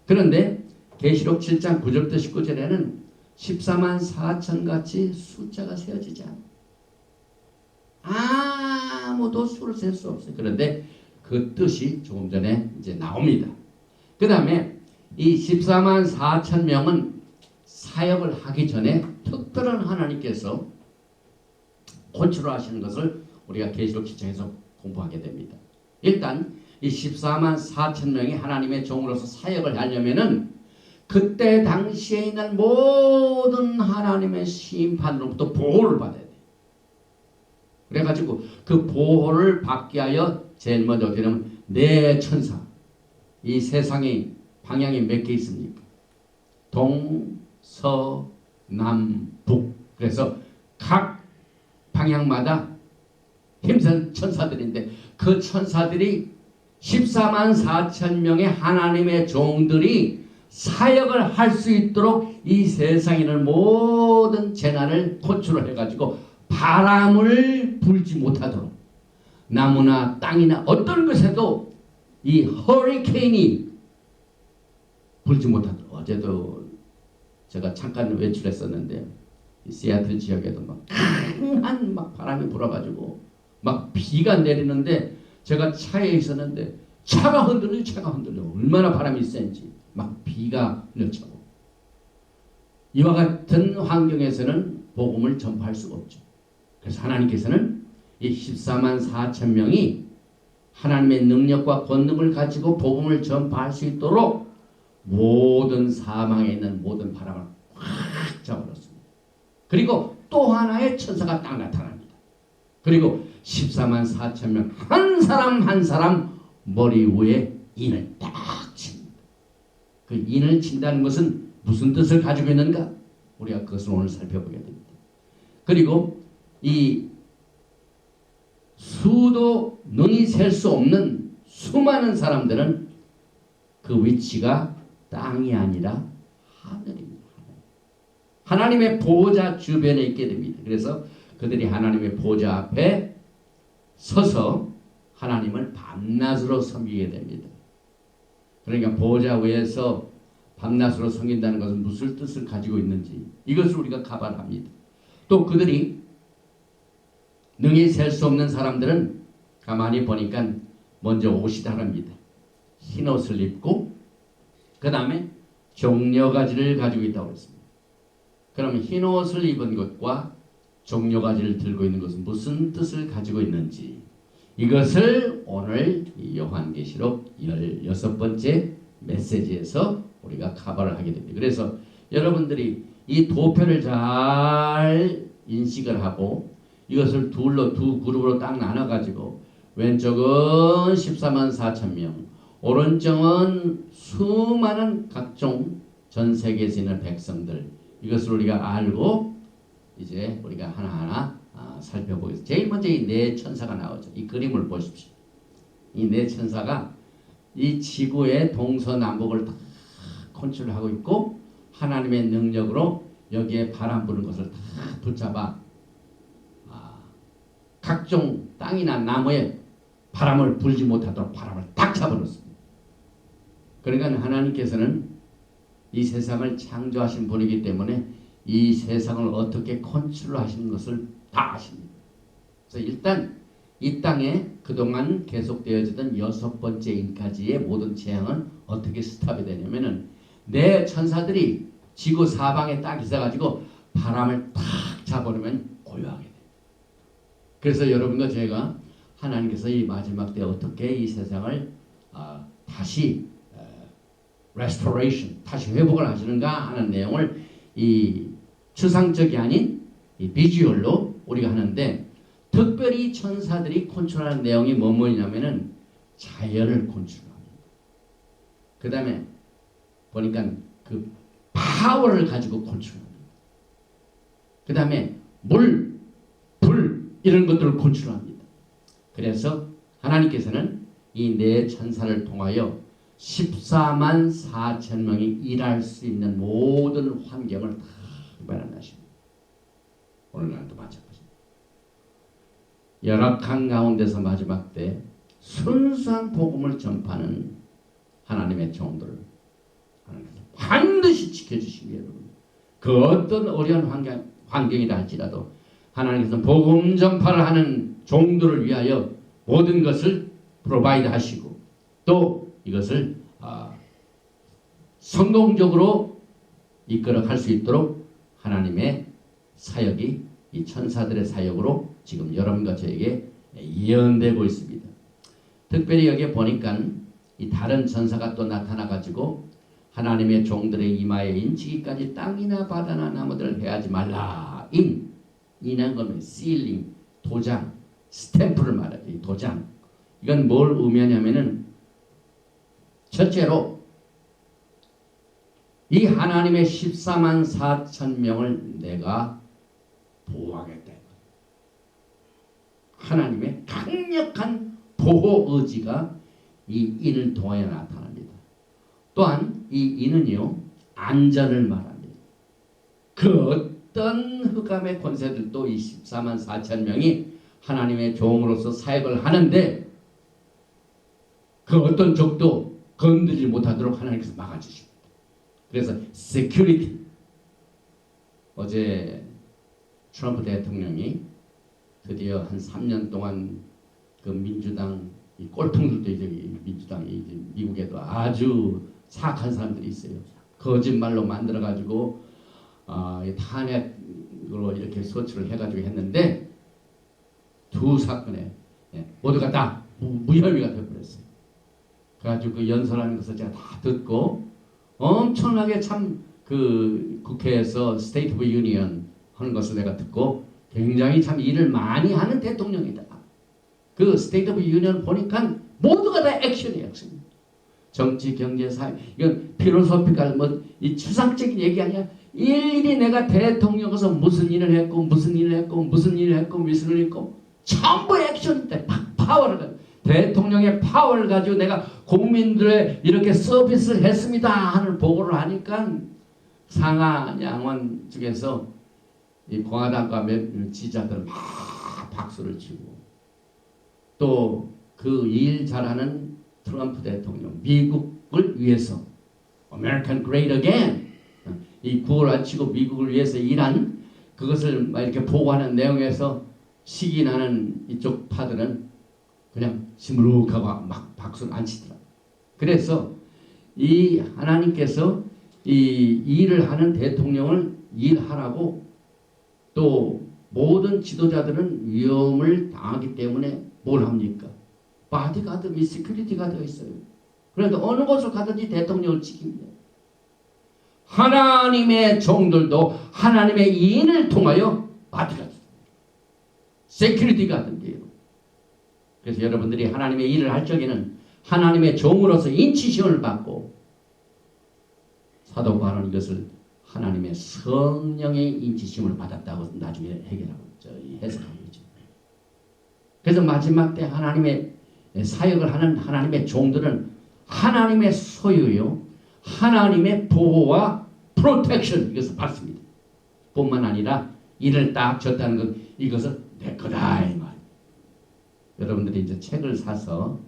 Speaker 2: 그런데 계시록 7장 9절부터 19절에는 14만 4천 같이 숫자가 세어지지 않아요. 아무도 수를 셀 수 없어요. 그런데 그 뜻이 조금 전에 이제 나옵니다. 그 다음에 이 14만 4천 명은 사역을 하기 전에 특별한 하나님께서 컨트롤하시는 것을 우리가 계시록 7장에서 공부하게 됩니다. 일단 이 14만 4천 명이 하나님의 종으로서 사역을 하려면은 그때 당시에 있는 모든 하나님의 심판으로부터 보호를 받아야 돼요. 그래가지고 그 보호를 받기 위하여 제일 먼저 어떻게 되냐면 네 천사, 이 세상에 방향이 몇 개 있습니까? 동, 서, 남, 북. 그래서 각 방향마다 힘센 천사들인데 그 천사들이 14만 4천 명의 하나님의 종들이 사역을 할 수 있도록 이 세상에 있는 모든 재난을 컨트롤 해가지고 바람을 불지 못하도록, 나무나 땅이나 어떤 것에도 이 허리케인이 불지 못하도록. 어제도 제가 잠깐 외출했었는데 시애틀 지역에도 막 강한 바람이 불어가지고 막 비가 내리는데 제가 차에 있었는데 차가 흔들려. 얼마나 바람이 센지 막 비가 내리고. 이와 같은 환경에서는 복음을 전파할 수가 없죠. 그래서 하나님께서는 이 14만 4천 명이 하나님의 능력과 권능을 가지고 복음을 전파할 수 있도록 모든 사망에 있는 모든 바람을 확 잡아놓습니다. 그리고 또 하나의 천사가 딱 나타납니다. 그리고 14만 4천 명 한 사람 한 사람 머리 위에 인을 딱 칩니다. 그 인을 친다는 것은 무슨 뜻을 가지고 있는가? 우리가 그것을 오늘 살펴보게 됩니다. 그리고 이 수도 능히 셀 수 없는 수많은 사람들은 그 위치가 땅이 아니라 하늘입니다. 하나님의 보좌 주변에 있게 됩니다. 그래서 그들이 하나님의 보좌 앞에 서서 하나님을 밤낮으로 섬기게 됩니다. 그러니까 보좌 위에서 밤낮으로 섬긴다는 것은 무슨 뜻을 가지고 있는지 이것을 우리가 가발합니다. 또 그들이 능히 셀 수 없는 사람들은 가만히 보니까 먼저 옷이 다릅니다. 흰 옷을 입고 그 다음에 종려가지를 가지고 있다고 했습니다. 그러면 흰 옷을 입은 것과 종려가지를 들고 있는 것은 무슨 뜻을 가지고 있는지 이것을 오늘 요한계시록 16번째 메시지에서 우리가 커버를 하게 됩니다. 그래서 여러분들이 이 도표를 잘 인식을 하고 이것을 두 그룹으로 딱 나눠가지고 왼쪽은 14만 4천 명, 오른쪽은 수많은 각종 전 세계에서 있는 백성들 이것을 우리가 알고 이제 우리가 하나하나 살펴보겠습니다. 제일 먼저 이 네 천사가 나오죠. 이 그림을 보십시오. 이 네 천사가 이 지구의 동서남북을 다 컨트롤하고 있고 하나님의 능력으로 여기에 바람 부는 것을 다 붙잡아 각종 땅이나 나무에 바람을 불지 못하도록 바람을 딱 잡아놓습니다. 그러니까 하나님께서는 이 세상을 창조하신 분이기 때문에 이 세상을 어떻게 컨트롤하시는 것을 다 아십니다. 그래서 일단 이 땅에 그동안 계속되어지던 6번째 인까지의 모든 재앙은 어떻게 스탑이 되냐면은 내 천사들이 지구 사방에 딱 있어가지고 바람을 딱 잡아놓으면 고요하게 돼요. 그래서 여러분과 제가 하나님께서 이 마지막 때 어떻게 이 세상을 다시 restoration, 다시 회복을 하시는가 하는 내용을 이 추상적이 아닌 이 비주얼로 우리가 하는데 특별히 천사들이 컨트롤하는 내용이 뭐냐면은 자연을 컨트롤합니다. 그 다음에 보니까 그 파워를 가지고 컨트롤합니다. 그 다음에 물, 불 이런 것들을 컨트롤합니다. 그래서 하나님께서는 이 네 천사를 통하여 14만 4천 명이 일할 수 있는 모든 환경을 다 마련하십니다. 오늘날도 마찬가지입니다. 열악한 가운데서 마지막 때 순수한 복음을 전파하는 하나님의 종들을 하나님께서 반드시 지켜주시기 여러분. 그 어떤 어려운 환경이라 할지라도 하나님께서 복음 전파를 하는 종들을 위하여 모든 것을 프로바이드 하시고 또 이것을 성공적으로 이끌어 갈 수 있도록 하나님의 사역이 이 천사들의 사역으로 지금 여러분과 저에게 예언되고 있습니다. 특별히 여기에 보니까 이 다른 천사가 또 나타나 가지고 하나님의 종들의 이마에 인치기까지 땅이나 바다나 나무들을 해하지 말라. 인한 거는 시링, 도장, 스탬프를 말하죠. 이 도장. 이건 뭘 의미하냐면은 첫째로 이 하나님의 14만 4천 명을 내가 보호하겠다. 하나님의 강력한 보호 의지가 이 인을 통하여 나타납니다. 또한 이 인은요 안전을 말합니다. 그 어떤 흑암의 권세들도 이 14만 4천 명이 하나님의 종으로서 사역을 하는데 그 어떤 적도 건드리지 못하도록 하나님께서 막아주십니다. 그래서 security 어제 트럼프 대통령이 드디어 한 3년 동안 그 민주당 이 꼴통들도 이제 민주당이 이제 미국에도 아주 사악한 사람들이 있어요. 거짓말로 만들어 가지고 탄핵으로 이렇게 소추를 해가지고 했는데 두 사건에 모두가 다 무혐의가 되어버렸어요. 그래가지고 그 연설하는 것을 제가 다 듣고 엄청나게 참 그 국회에서 스테이트 오브 유니언 하는 것을 내가 듣고 굉장히 참 일을 많이 하는 대통령이다. 그 스테이트 오브 유니언 보니까 모두가 다 액션이에요. 액션. 정치, 경제, 사회 이건 필로소피컬 이 추상적인 얘기 아니야. 일일이 내가 대통령에서 무슨 일을 했고 무슨 일을 했고 무슨 일을 했고 무슨 일을 했고 전부 액션인데 파워를 대통령의 파워를 가지고 내가 국민들의 이렇게 서비스를 했습니다 하는 보고를 하니까 상하 양원 중에서 이 공화당과 지지자들 막 박수를 치고 또 그 일 잘하는 트럼프 대통령 미국을 위해서 American Great Again 이 구호를 안 치고 미국을 위해서 일한 그것을 막 이렇게 보고하는 내용에서 식이 나는 이쪽 파들은 그냥 시무룩하고 막 박수를 안 치더라. 그래서 이 하나님께서 이 일을 하는 대통령을 일하라고 또 모든 지도자들은 위험을 당하기 때문에 뭘 합니까? 바디가드 및 시큐리티가 되어 있어요. 그러니까 어느 곳을 가든지 대통령을 지킵니다. 하나님의 종들도 하나님의 인을 통하여 바디가드, 시큐리티가 된대요. 그래서 여러분들이 하나님의 일을 할 적에는 하나님의 종으로서 인치시험을 받고 사도 바울은 이것을 하나님의 성령의 인치심을 받았다고 나중에 해석하고 있죠. 그래서 마지막 때 하나님의 사역을 하는 하나님의 종들은 하나님의 소유요, 하나님의 보호와 프로텍션 이것을 받습니다. 뿐만 아니라 이를 딱 줬다는 것 이것은 내 거다 이 말. 여러분들이 이제 책을 사서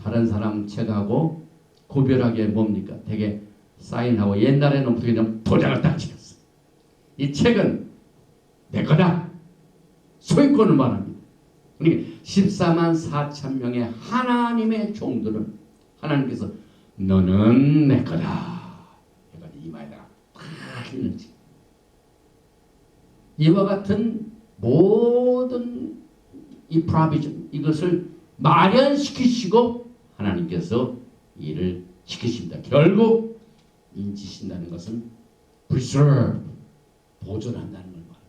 Speaker 2: 다른 사람 책하고 구별하게 뭡니까? 되게 사인하고 옛날에는 그냥 도장을 딱 찍었어. 이 책은 내 거다. 소유권을 말합니다. 그러니까 14만 4천 명의 하나님의 종들은 하나님께서 너는 내 거다. 해가지고 이마에다가 탁 있는지. 이와 같은 모든 이 프로비전 이것을 마련시키시고 하나님께서 일을 시키십니다. 결국 인치신다는 것은 preserve 보존한다는 걸 말합니다.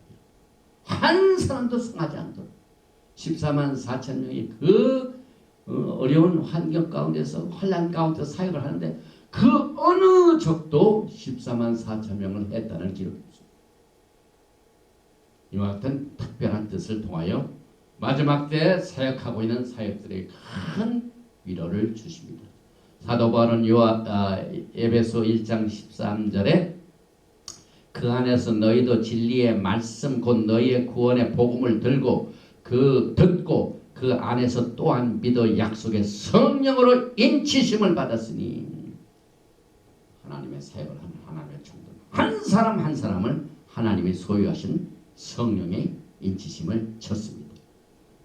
Speaker 2: 한 사람도 상하지 않도록 14만 4천 명이 그 어려운 환경 가운데서 환란 가운데서 사역을 하는데 그 어느 적도 14만 4천 명을 했다는 기록이 있습니다. 이와 같은 특별한 뜻을 통하여 마지막 때 사역하고 있는 사역들에게 큰 위로를 주십니다. 사도 바울은 에베소 1장 13절에 그 안에서 너희도 진리의 말씀 곧 너희의 구원의 복음을 듣고 그 안에서 또한 믿어 약속의 성령으로 인치심을 받았으니 하나님의 사역을 하는 하나님의 종들 한 사람 한 사람을 하나님이 소유하신 성령의 인치심을 쳤습니다.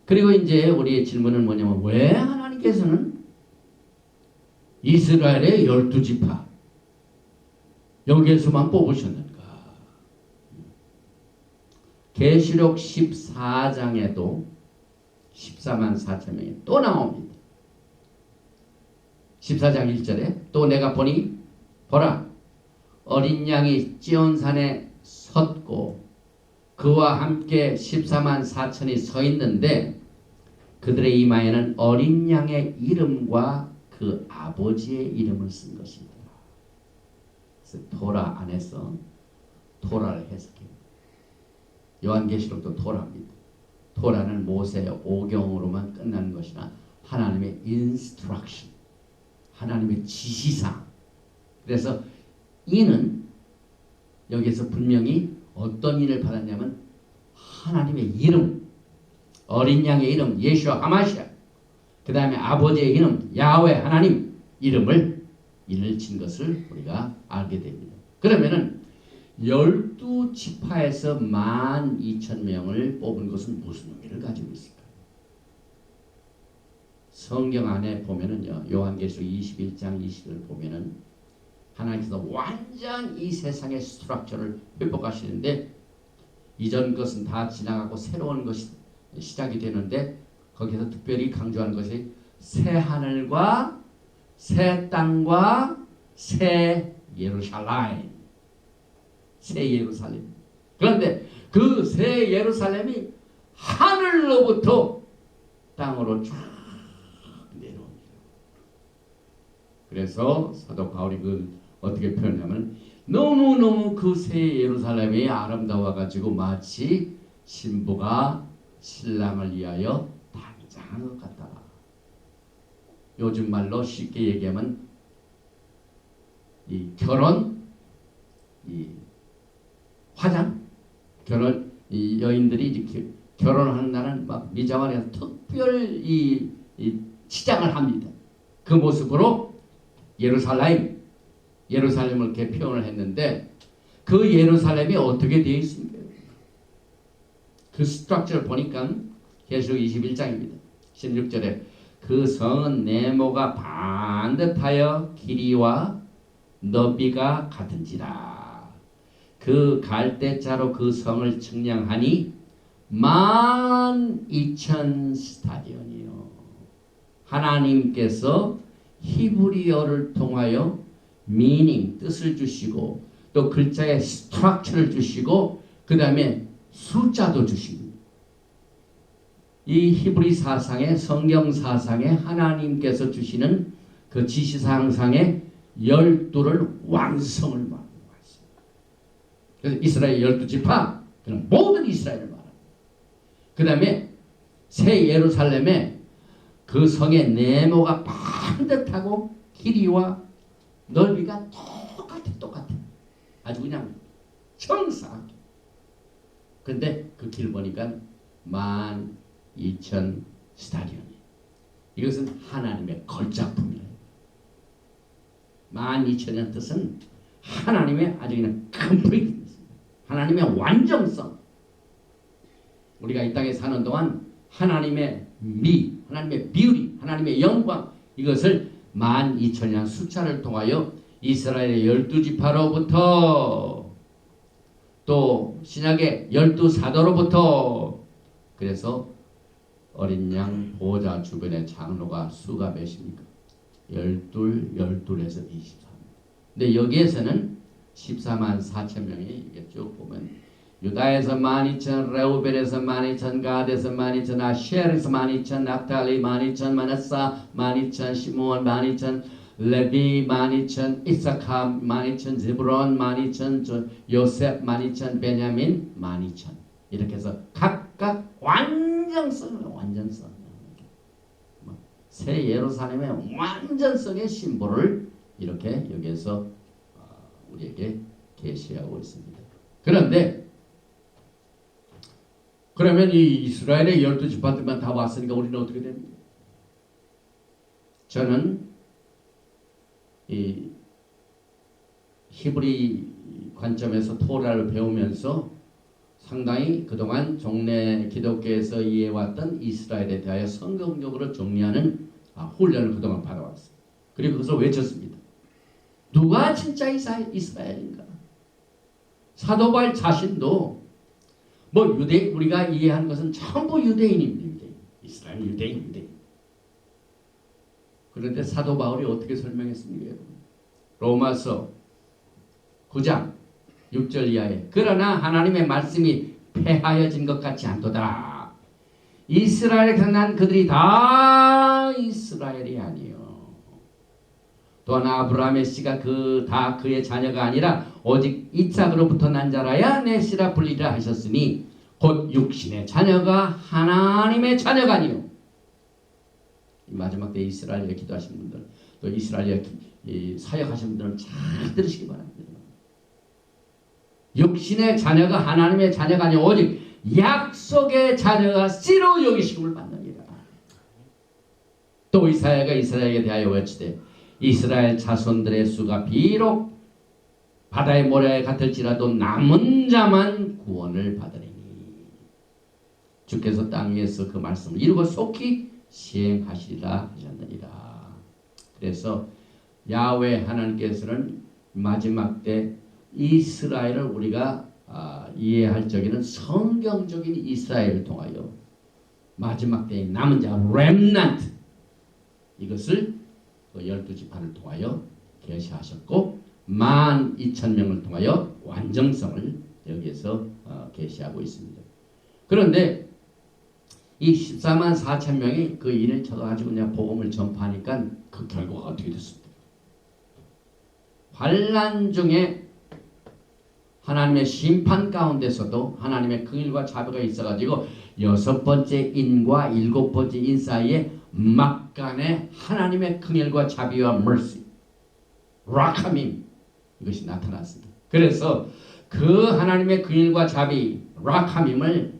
Speaker 2: 그리고 이제 우리의 질문은 뭐냐면 왜 하나님께서는 이스라엘의 12지파 여기에서만 뽑으셨는가? 계시록 14장에도 14만 4천 명이 또 나옵니다. 14장 1절에 또 내가 보니 보라 어린 양이 찌온산에 섰고 그와 함께 14만 4천이 서 있는데 그들의 이마에는 어린 양의 이름과 그 아버지의 이름을 쓴 것이다. 그래서 토라 안에서 토라를 해석해요. 요한계시록도 토라입니다. 토라는 모세의 오경으로만 끝나는 것이나 하나님의 인스트럭션, 하나님의 지시상. 그래서 이는 여기에서 분명히 어떤 일을 받았냐면 하나님의 이름, 어린 양의 이름 예수와 하마시아, 그 다음에 아버지의 이름 야훼 하나님 이름을 친 것을 우리가 알게 됩니다. 그러면은 12지파에서 12,000명을 뽑은 것은 무슨 의미를 가지고 있을까? 성경 안에 보면은요, 요한계시록 21장 20을 보면은 하나님께서 완전 이 세상의 스트럭처를 회복하시는데 이전 것은 다 지나가고 새로운 것이 시작이 되는데 거기서 특별히 강조하는 것이 새 하늘과 새 땅과 새 예루살렘. 새 예루살렘. 그런데 그 새 예루살렘이 하늘로부터 땅으로 쫙 내려옵니다. 그래서 사도 바울이 어떻게 표현하면 너무너무 그 새 예루살렘이 아름다워 가지고 마치 신부가 신랑을 위하여 단장한 것 같다. 요즘 말로 쉽게 얘기하면 이 결혼, 이 화장, 결혼 이 여인들이 이렇게 결혼하는 날은 막 미자원에서 특별 이 치장을 합니다. 그 모습으로 예루살렘을 이렇게 표현을 했는데 그 예루살렘이 어떻게 되어 있습니까? 그 스트럭처를 보니까 계시록 21장입니다. 16절에 그 성은 네모가 반듯하여 길이와 너비가 같은지라. 그 갈대자로 그 성을 측량하니 12,000 스타디온이요. 하나님께서 히브리어를 통하여 meaning, 뜻을 주시고 또 글자의 스트럭처를 주시고 그 다음에 숫자도 주십니다. 이 히브리 사상의 성경 사상에 하나님께서 주시는 그 지시사항상의 12를 완성을 말합니다. 그래서 이스라엘 12지파 그는 모든 이스라엘을 말합니다. 그 다음에 새 예루살렘에 그 성의 네모가 반듯하고 길이와 넓이가 똑같아. 아주 그냥 정사하게. 근데 그 길 보니까 12,000 스타디온이에요. 이것은 하나님의 걸작품이에요. 12,000의 뜻은 하나님의 아주 그냥 컴플리트, 하나님의 완전성. 우리가 이 땅에 사는 동안 하나님의 하나님의 비율이, 하나님의 영광, 이것을 12,000이라는 숫자를 통하여 이스라엘의 12지파로부터 또 신약의 12사도로부터 그래서 어린 양 보호자 주변의 장로가 수가 몇입니까? 12에서 23. 근데 여기에서는 14만 4천 명이 이게 쭉 보면 유다에서 12,000, 레우벨에서 12,000, 가드에서 12,000, 아셰르에서 12,000, 납달리 12,000, 마나사 12,000, 시므온 12,000, 레비 12,000, 이사카 12,000, 제브론 12,000, 요셉 12,000, 베냐민 12,000. 이렇게 해서 각각 완전성. 새 예루살렘의 완전성의 심볼을 이렇게 여기에서 우리에게 계시하고 있습니다. 그런데 그러면 이 이스라엘의 12지파들만 다 왔으니까 우리는 어떻게 됩니까? 저는 이 히브리 관점에서 토라를 배우면서 상당히 그동안 종래 기독교에서 이해해왔던 이스라엘에 대하여 성경적으로 정리하는 훈련을 그동안 받아왔어요. 그리고 그것을 외쳤습니다. 누가 진짜 이스라엘인가? 사도 바울 자신도 우리가 이해하는 것은 전부 유대인입니다. 이스라엘 유대인. 그런데 사도 바울이 어떻게 설명했습니까? 로마서 9장 6절 이하에 그러나 하나님의 말씀이 폐하여진 것 같지 않도다. 이스라엘에서 난 그들이 다 이스라엘이 아니요. 또한 아브라함의 씨가 다 그의 자녀가 아니라 오직 이삭으로부터 난 자라야 내 씨라 불리라 하셨으니 곧 육신의 자녀가 하나님의 자녀가 아니요. 마지막 때 이스라엘에 기도하신 분들 또 이스라엘에 사역하신 분들은 잘 들으시기 바랍니다. 육신의 자녀가 하나님의 자녀가 아니요 오직 약속의 자녀가 씨로 여기심을 받느니라. 또 이사야가 이스라엘에 대하여 외치되 이스라엘 자손들의 수가 비록 바다의 모래 같을지라도 남은 자만 구원을 받으리니. 주께서 땅 위에서 그 말씀을 이루고 속히 시행하시리라 하셨느니라. 그래서 야훼 하나님께서는 마지막 때 이스라엘을 우리가 이해할 적에는 성경적인 이스라엘을 통하여 마지막 때에 남은 자 렘넌트 이것을 12지파를 통하여 계시하셨고 12,000명을 통하여 완전성을 여기에서 계시하고 있습니다. 그런데 이 14만 4천 명이 그 일을 쳐가지고 그냥 복음을 전파하니까 그 결과가 어떻게 됐습니까? 환난 중에 하나님의 심판 가운데서도 하나님의 긍휼과 자비가 있어가지고 여섯 번째 인과 일곱 번째 인 사이에 막간에 하나님의 긍휼과 자비와 mercy, 라카밈 이것이 나타났습니다. 그래서 그 하나님의 긍휼과 자비, 라카밈을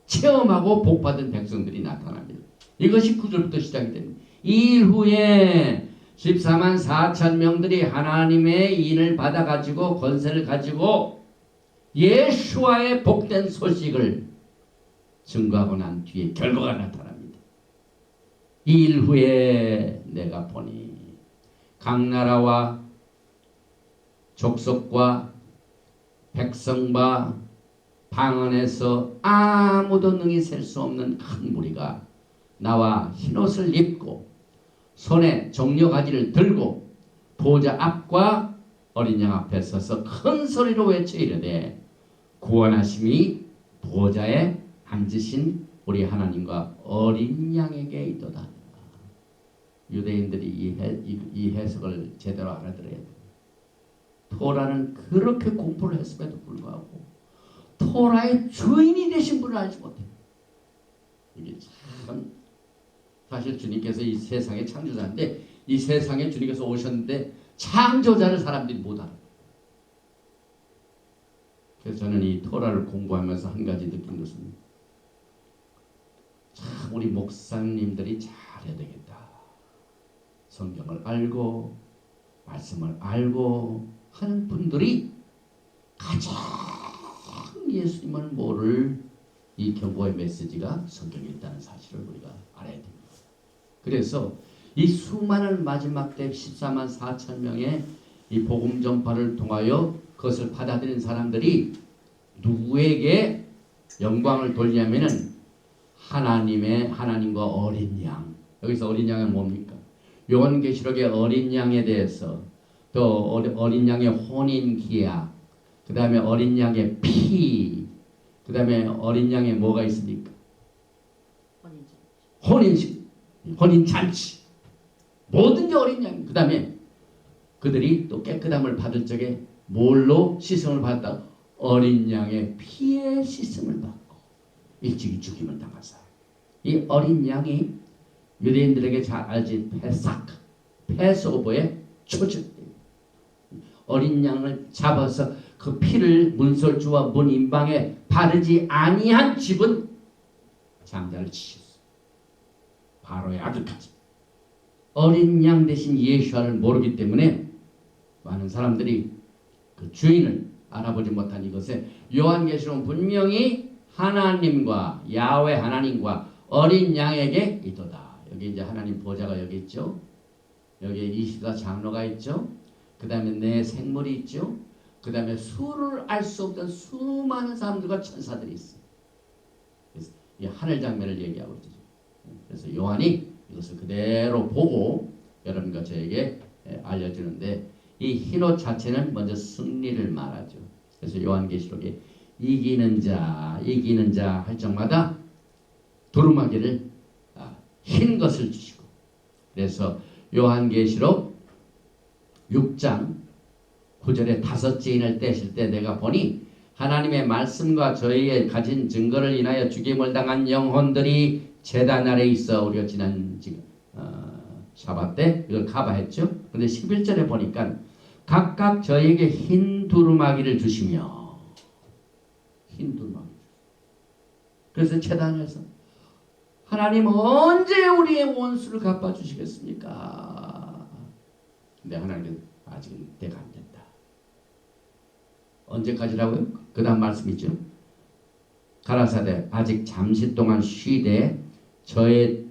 Speaker 2: 체험하고 복받은 백성들이 나타납니다. 이것이 9절부터 시작이 됩니다. 이 후에 14만 4천 명들이 하나님의 인을 받아가지고 권세를 가지고 예수와의 복된 소식을 증거하고 난 뒤에 결과가 나타납니다. 이 일 후에 내가 보니 각 나라와 족속과 백성과 방언에서 아무도 능히 셀 수 없는 큰 무리가 나와 흰옷을 입고 손에 종려가지를 들고 보좌 앞과 어린 양 앞에 서서 큰 소리로 외쳐 이르되 구원하심이 보좌에 앉으신 우리 하나님과 어린 양에게 있도다. 유대인들이 이 해석을 제대로 알아들어야 돼요. 토라는 그렇게 공부를 했음에도 불구하고 토라의 주인이 되신 분을 알지 못해요. 이게 참 사실 주님께서 이 세상의 창조자인데 이 세상에 주님께서 오셨는데 창조자를 사람들이 못 알아요. 그래서 저는 이 토라를 공부하면서 한 가지 느낀 것은 참 우리 목사님들이 잘해야 되겠다. 성경을 알고 말씀을 알고 하는 분들이 가장 예수님을 모를 이 경고의 메시지가 성경에 있다는 사실을 우리가 알아야 됩니다. 그래서 이 수많은 마지막 때 14만 4천 명의 이 복음 전파를 통하여 그것을 받아들인 사람들이 누구에게 영광을 돌리냐면은 하나님과 어린 양. 여기서 어린 양은 뭡니까? 요한계시록의 어린 양에 대해서 또 어린 양의 혼인 기약, 그 다음에 어린 양의 피, 그 다음에 어린 양의 뭐가 있습니까? 혼인잔치. 모든 게 어린 양. 그 다음에 그들이 또 깨끗함을 받을 적에 뭘로 씻음을 받았다? 어린 양의 피에 씻음을 받고 일찍이 죽임을 당하사. 이 어린 양이 유대인들에게 잘 알지 패스오버의 초점입니다. 어린 양을 잡아서 그 피를 문설주와 문 인방에 바르지 아니한 집은 장자를 치셨어요. 바로의 아들까지. 어린 양 대신 예수를 모르기 때문에 많은 사람들이 그 주인을 알아보지 못한 이것에 요한계시록은 분명히 하나님과 야훼 하나님과 어린 양에게 있도다. 여기 이제 하나님 보좌가 여기 있죠. 여기에 24 장로가 있죠. 그 다음에 내 생물이 있죠. 그 다음에 수를 알 수 없던 수많은 사람들과 천사들이 있어요. 그래서 이 하늘 장면을 얘기하고 있죠. 그래서 요한이 이것을 그대로 보고 여러분과 저에게 알려주는데 이 흰옷 자체는 먼저 승리를 말하죠. 그래서 요한계시록에 이기는 자 할 적마다 두루마기를 흰 것을 주시고 그래서 요한계시록 6장 9절에 다섯째 인을 떼실 때 내가 보니 하나님의 말씀과 저희의 가진 증거를 인하여 죽임을 당한 영혼들이 제단 아래 있어 우리가 지난 샤bat 때 이걸 카바했죠. 근데 11절에 보니까 각각 저에게 흰 두루마기를 주시며 흰 두루마기. 그래서 제단에서 하나님 언제 우리의 원수를 갚아주시겠습니까? 근데 하나님은 아직은 때가 안 됐다. 언제까지라고요? 그 다음 말씀 있죠. 가라사대 아직 잠시 동안 쉬되 저의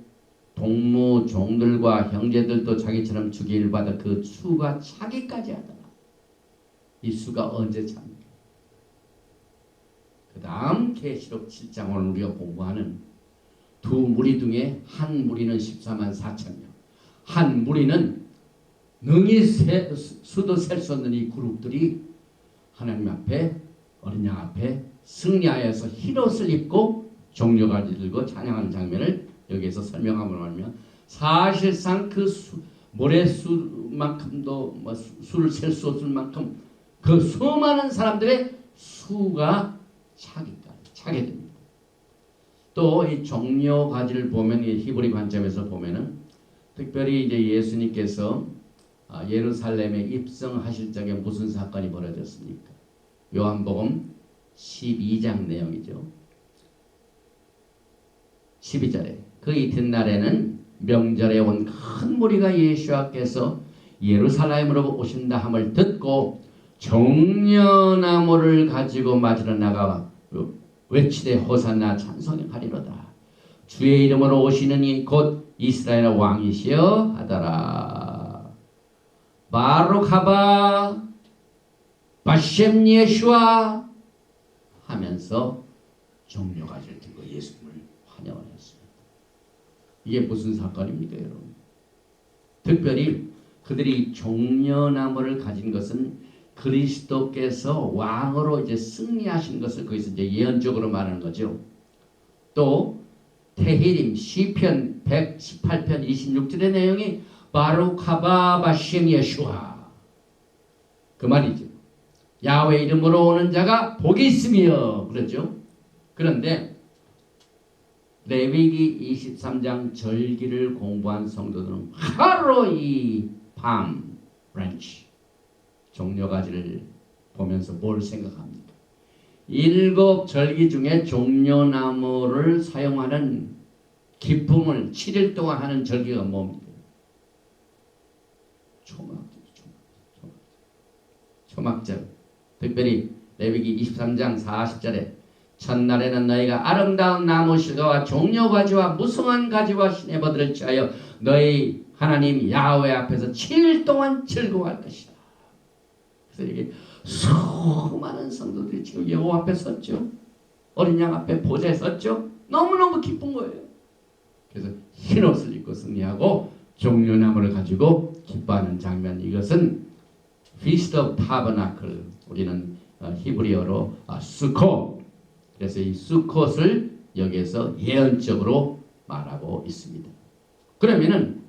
Speaker 2: 동무 종들과 형제들도 자기처럼 주기를 받아 그 수가 차기까지 하더라. 이 수가 언제 찹니까? 그 다음 계시록 7장 오늘 우리가 공부하는 두 무리 중에 한 무리는 14만 4천 명, 한 무리는 능히 수도 셀 수 없는 이 그룹들이 하나님 앞에 어린 양 앞에 승리하여서 흰옷을 입고 종려가지 들고 찬양하는 장면을 여기에서 설명하고 하면 사실상 그 모래수만큼도 수를 셀 수 없을 만큼 그 수많은 사람들의 수가 차게 됩니다. 또 이 종려 가지를 보면 이 히브리 관점에서 보면은 특별히 이제 예수님께서 예루살렘에 입성하실 적에 무슨 사건이 벌어졌습니까? 요한복음 12장 내용이죠. 12절에 그 이튿날에는 명절에 온 큰 무리가 예수께서 예루살렘으로 오신다 함을 듣고 종려나무를 가지고 맞으러 나가 외치되 호산나 찬송하리로다. 주의 이름으로 오시는 이 곧 이스라엘 왕이시여 하더라. 바룩하바 바셈 예슈아 하면서 종려가지를 들고 예수님을 환영을 했습니다. 이게 무슨 사건입니까, 여러분? 특별히 그들이 종려나무를 가진 것은 그리스도께서 왕으로 이제 승리하신 것을 거기서 이제 예언적으로 말하는 거죠. 또 테히림 시편 118편 26절의 내용이 바룩하바 바셈 예슈아 그 말이죠. 야훼 이름으로 오는 자가 복이 있으며 그렇죠. 그런데 레위기 23장 절기를 공부한 성도들은 바로 이 밤 브랜치 종려가지를 보면서 뭘 생각합니까? 7 절기 중에 종려나무를 사용하는 기쁨을 7일 동안 하는 절기가 뭡니까? 초막절. 특별히 레위기 23장 40절에 첫날에는 너희가 아름다운 나무 실과와 종려가지와 무성한 가지와 시내버들을 취하여 너희 하나님 야훼 앞에서 7일 동안 즐거워할 것이다. 그래서 이게 수많은 성도들이 지금 여호와 앞에 섰죠. 어린 양 앞에 보좌에 섰죠. 너무너무 기쁜 거예요. 그래서 흰 옷을 입고 승리하고 종려나무를 가지고 기뻐하는 장면. 이것은 Feast of Tabernacle, 우리는 히브리어로 수코. 그래서 이 수콧을 여기에서 예언적으로 말하고 있습니다. 그러면은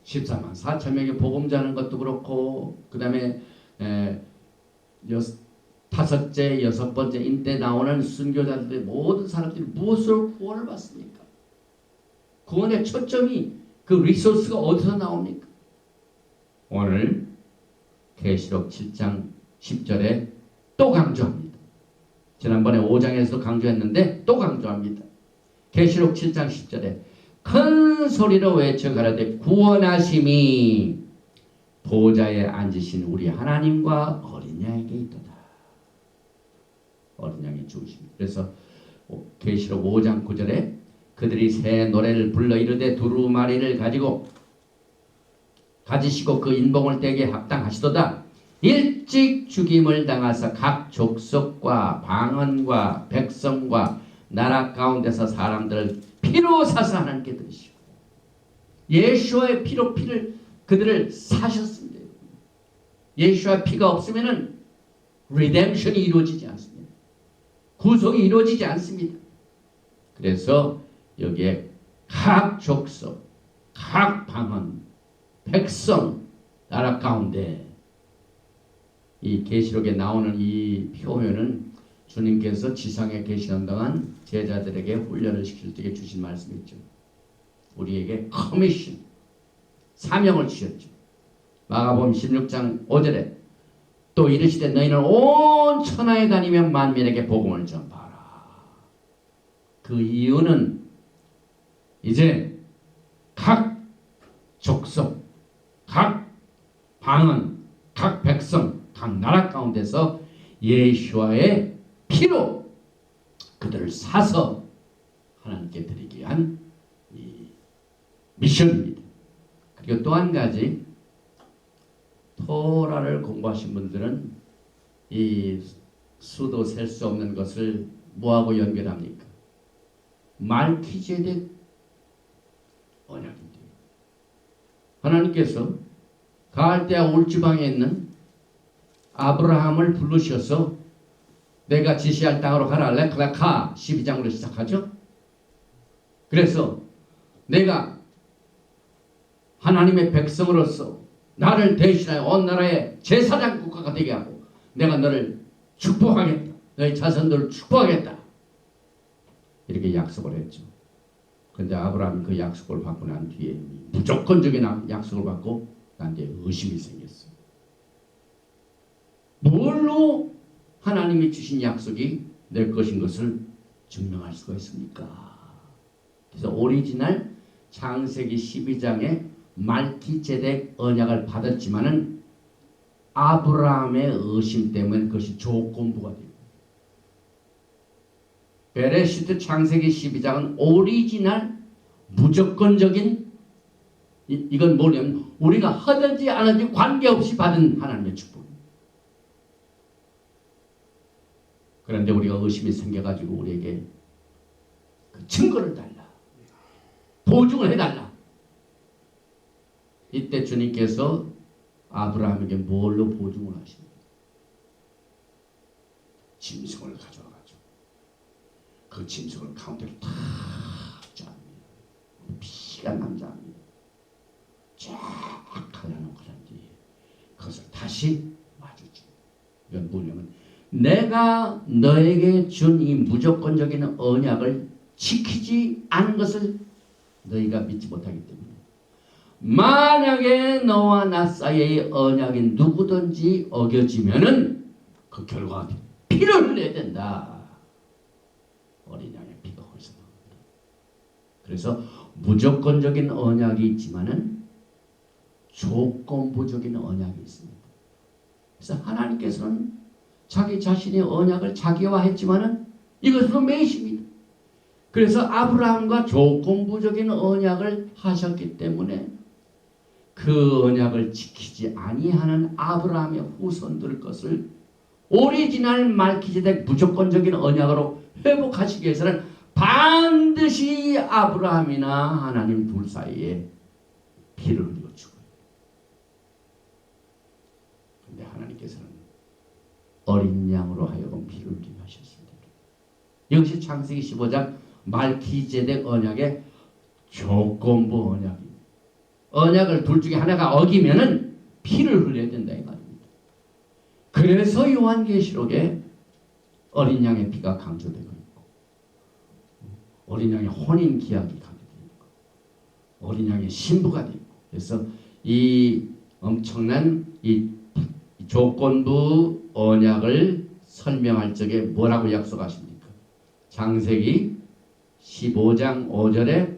Speaker 2: 14만 4천 명의 복음 전하는 것도 그렇고, 그 다음에 다섯째, 여섯 번째 인때 나오는 순교자들의 모든 사람들이 무엇으로 구원을 받습니까? 구원의 초점이 그 리소스가 어디서 나옵니까? 오늘 계시록 7장 10절에 또 강조합니다. 지난번에 5장에서 강조했는데 또 강조합니다. 계시록 7장 10절에 큰 소리로 외쳐 가라되 구원하심이 보좌에 앉으신 우리 하나님과 어린 양에게 있도다. 어린 양이 죽으십니다. 그래서 계시록 5장 9절에 그들이 새 노래를 불러 이르되 두루마리를 가지시고 그 인봉을 떼게 합당하시도다. 일찍 죽임을 당하사 각 족속과 방언과 백성과 나라 가운데서 사람들을 피로 사서 하나님께 드리시고 예수와의 피로 그들을 사셨습니다. 예수와 피가 없으면은 리뎀션이 이루어지지 않습니다. 구속이 이루어지지 않습니다. 그래서 여기에 각 족속, 각 방언, 백성, 나라 가운데 이 계시록에 나오는 이 표현은 주님께서 지상에 계시는 동안 제자들에게 훈련을 시킬 때 주신 말씀이죠. 우리에게 커미션, 사명을 주셨죠. 마가복음 16장 5절에 또 이르시되 너희는 온 천하에 다니며 만민에게 복음을 전파하라. 그 이유는 이제 각 족속, 각 방언, 각 백성, 각 나라 가운데서 예수와의 피로 그들을 사서 하나님께 드리기 위한 이 미션입니다. 그리고 또 한 가지, 토라를 공부하신 분들은 이 수도 셀 수 없는 것을 뭐하고 연결합니까? 말키제덱 언약인데 하나님께서 갈대아 울지방에 있는 아브라함을 부르셔서 내가 지시할 땅으로 가라. 레크라카 12장으로 시작하죠. 그래서 내가 하나님의 백성으로서 나를 대신하여 온 나라의 제사장 국가가 되게 하고 내가 너를 축복하겠다. 너희 자손들을 축복하겠다. 이렇게 약속을 했죠. 근데 아브라함이 그 약속을 받고 난 뒤에 무조건적인 약속을 받고 난 뒤에 의심이 생겼어요. 뭘로 하나님이 주신 약속이 내 것인 것을 증명할 수가 있습니까? 그래서 오리지널 창세기 12장에 말기제덱 언약을 받았지만은 아브라함의 의심 때문에 그것이 조건부가 됩니다. 베레시트 창세기 12장은 오리지널 무조건적인 이건 뭐냐면 우리가 하든지 안 하든지 관계없이 받은 하나님의 축복입니다. 그런데 우리가 의심이 생겨가지고 우리에게 그 증거를 달라. 보증을 해달라. 이때 주님께서 아브라함에게 뭘로 보증을 하십니까? 짐승을 가져와가지고 그 짐승을 가운데로 탁 짜합니다. 피가 남자합니다. 쫙 갈라놓고 난 뒤에 그것을 다시 마주줍니다. 이건 뭐냐면 내가 너에게 준 이 무조건적인 언약을 지키지 않은 것을 너희가 믿지 못하기 때문에 만약에 너와 나 사이의 언약이 누구든지 어겨지면은 그 결과가 피를 흘려야 된다. 어린 양의 피가 홀서 나옵니다. 그래서 무조건적인 언약이 있지만은 조건부적인 언약이 있습니다. 그래서 하나님께서는 자기 자신의 언약을 자기화했지만은 이것으로 매이십니다. 그래서 아브라함과 조건부적인 언약을 하셨기 때문에 그 언약을 지키지 아니하는 아브라함의 후손들 것을 오리지널 말기제덱 무조건적인 언약으로 회복하시기 위해서는 반드시 아브라함이나 하나님 둘 사이에 피를 흘려 죽어요. 그런데 하나님께서는 어린 양으로 하여금 피를 흘리게 하셨습니다. 이것이 창세기 15장 말기제덱 언약의 조건부 언약입니다. 언약을 둘 중에 하나가 어기면은 피를 흘려야 된다 이 말입니다. 그래서 요한계시록에 어린 양의 피가 강조되고 있고 어린 양의 혼인 기약이 강조되고 있고 어린 양의 신부가 되고 그래서 이 엄청난 이 조건부 언약을 설명할 적에 뭐라고 약속하십니까? 창세기 15장 5절에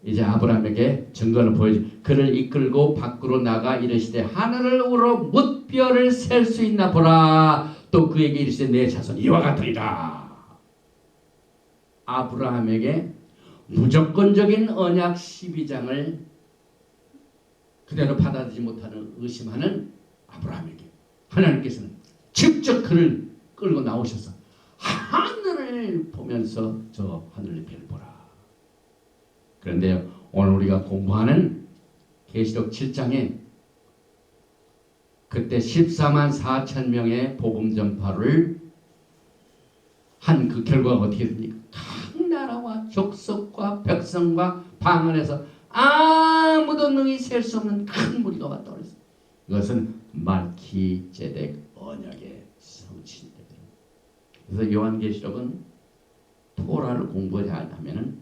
Speaker 2: 이제 아브라함에게 증거를 보여주 그를 이끌고 밖으로 나가 이르시되 하늘을 우러 뭇별을 셀 수 있나 보라. 또 그에게 이르시되 내 자손 이와 같으리라. 아브라함에게 무조건적인 언약 12장을 그대로 받아들이지 못하는 의심하는 아브라함에게 하나님께서는 직접 그를 끌고 나오셔서 하늘을 보면서 저 하늘의 별을 보라. 그런데 오늘 우리가 공부하는 계시록 7장에 그때 14만 4천 명의 복음 전파를 한 그 결과가 어떻게 됩니까? 각 나라와 족속과 백성과 방언에서 아무도 능히 셀 수 없는 큰 무리가 왔다고 그랬어요. 이것은 말기제덱 언약의 성취입니다. 그래서 요한계시록은 토라를 공부하지 않으면은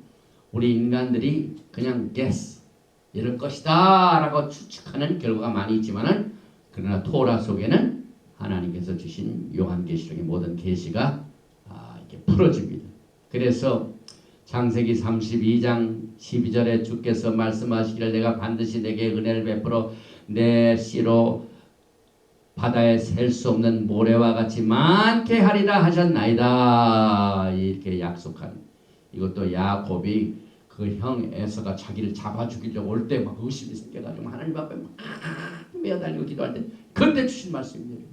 Speaker 2: 우리 인간들이 그냥 guess 이럴 것이다 라고 추측하는 결과가 많이 있지만은 그러나 토라 속에는 하나님께서 주신 요한계시록의 모든 계시가 이렇게 풀어집니다. 그래서 창세기 32장 12절에 주께서 말씀하시기를 내가 반드시 내게 은혜를 베풀어 내 씨로 바다에 셀 수 없는 모래와 같이 많게 하리라 하셨나이다. 이렇게 약속한 이것도 야곱이 그 형 에서가 자기를 잡아 죽이려고 올 때 막 의심이 생겨가지고 하나님 앞에 막 매어달리고 기도할 때 그때 주신 말씀입니다.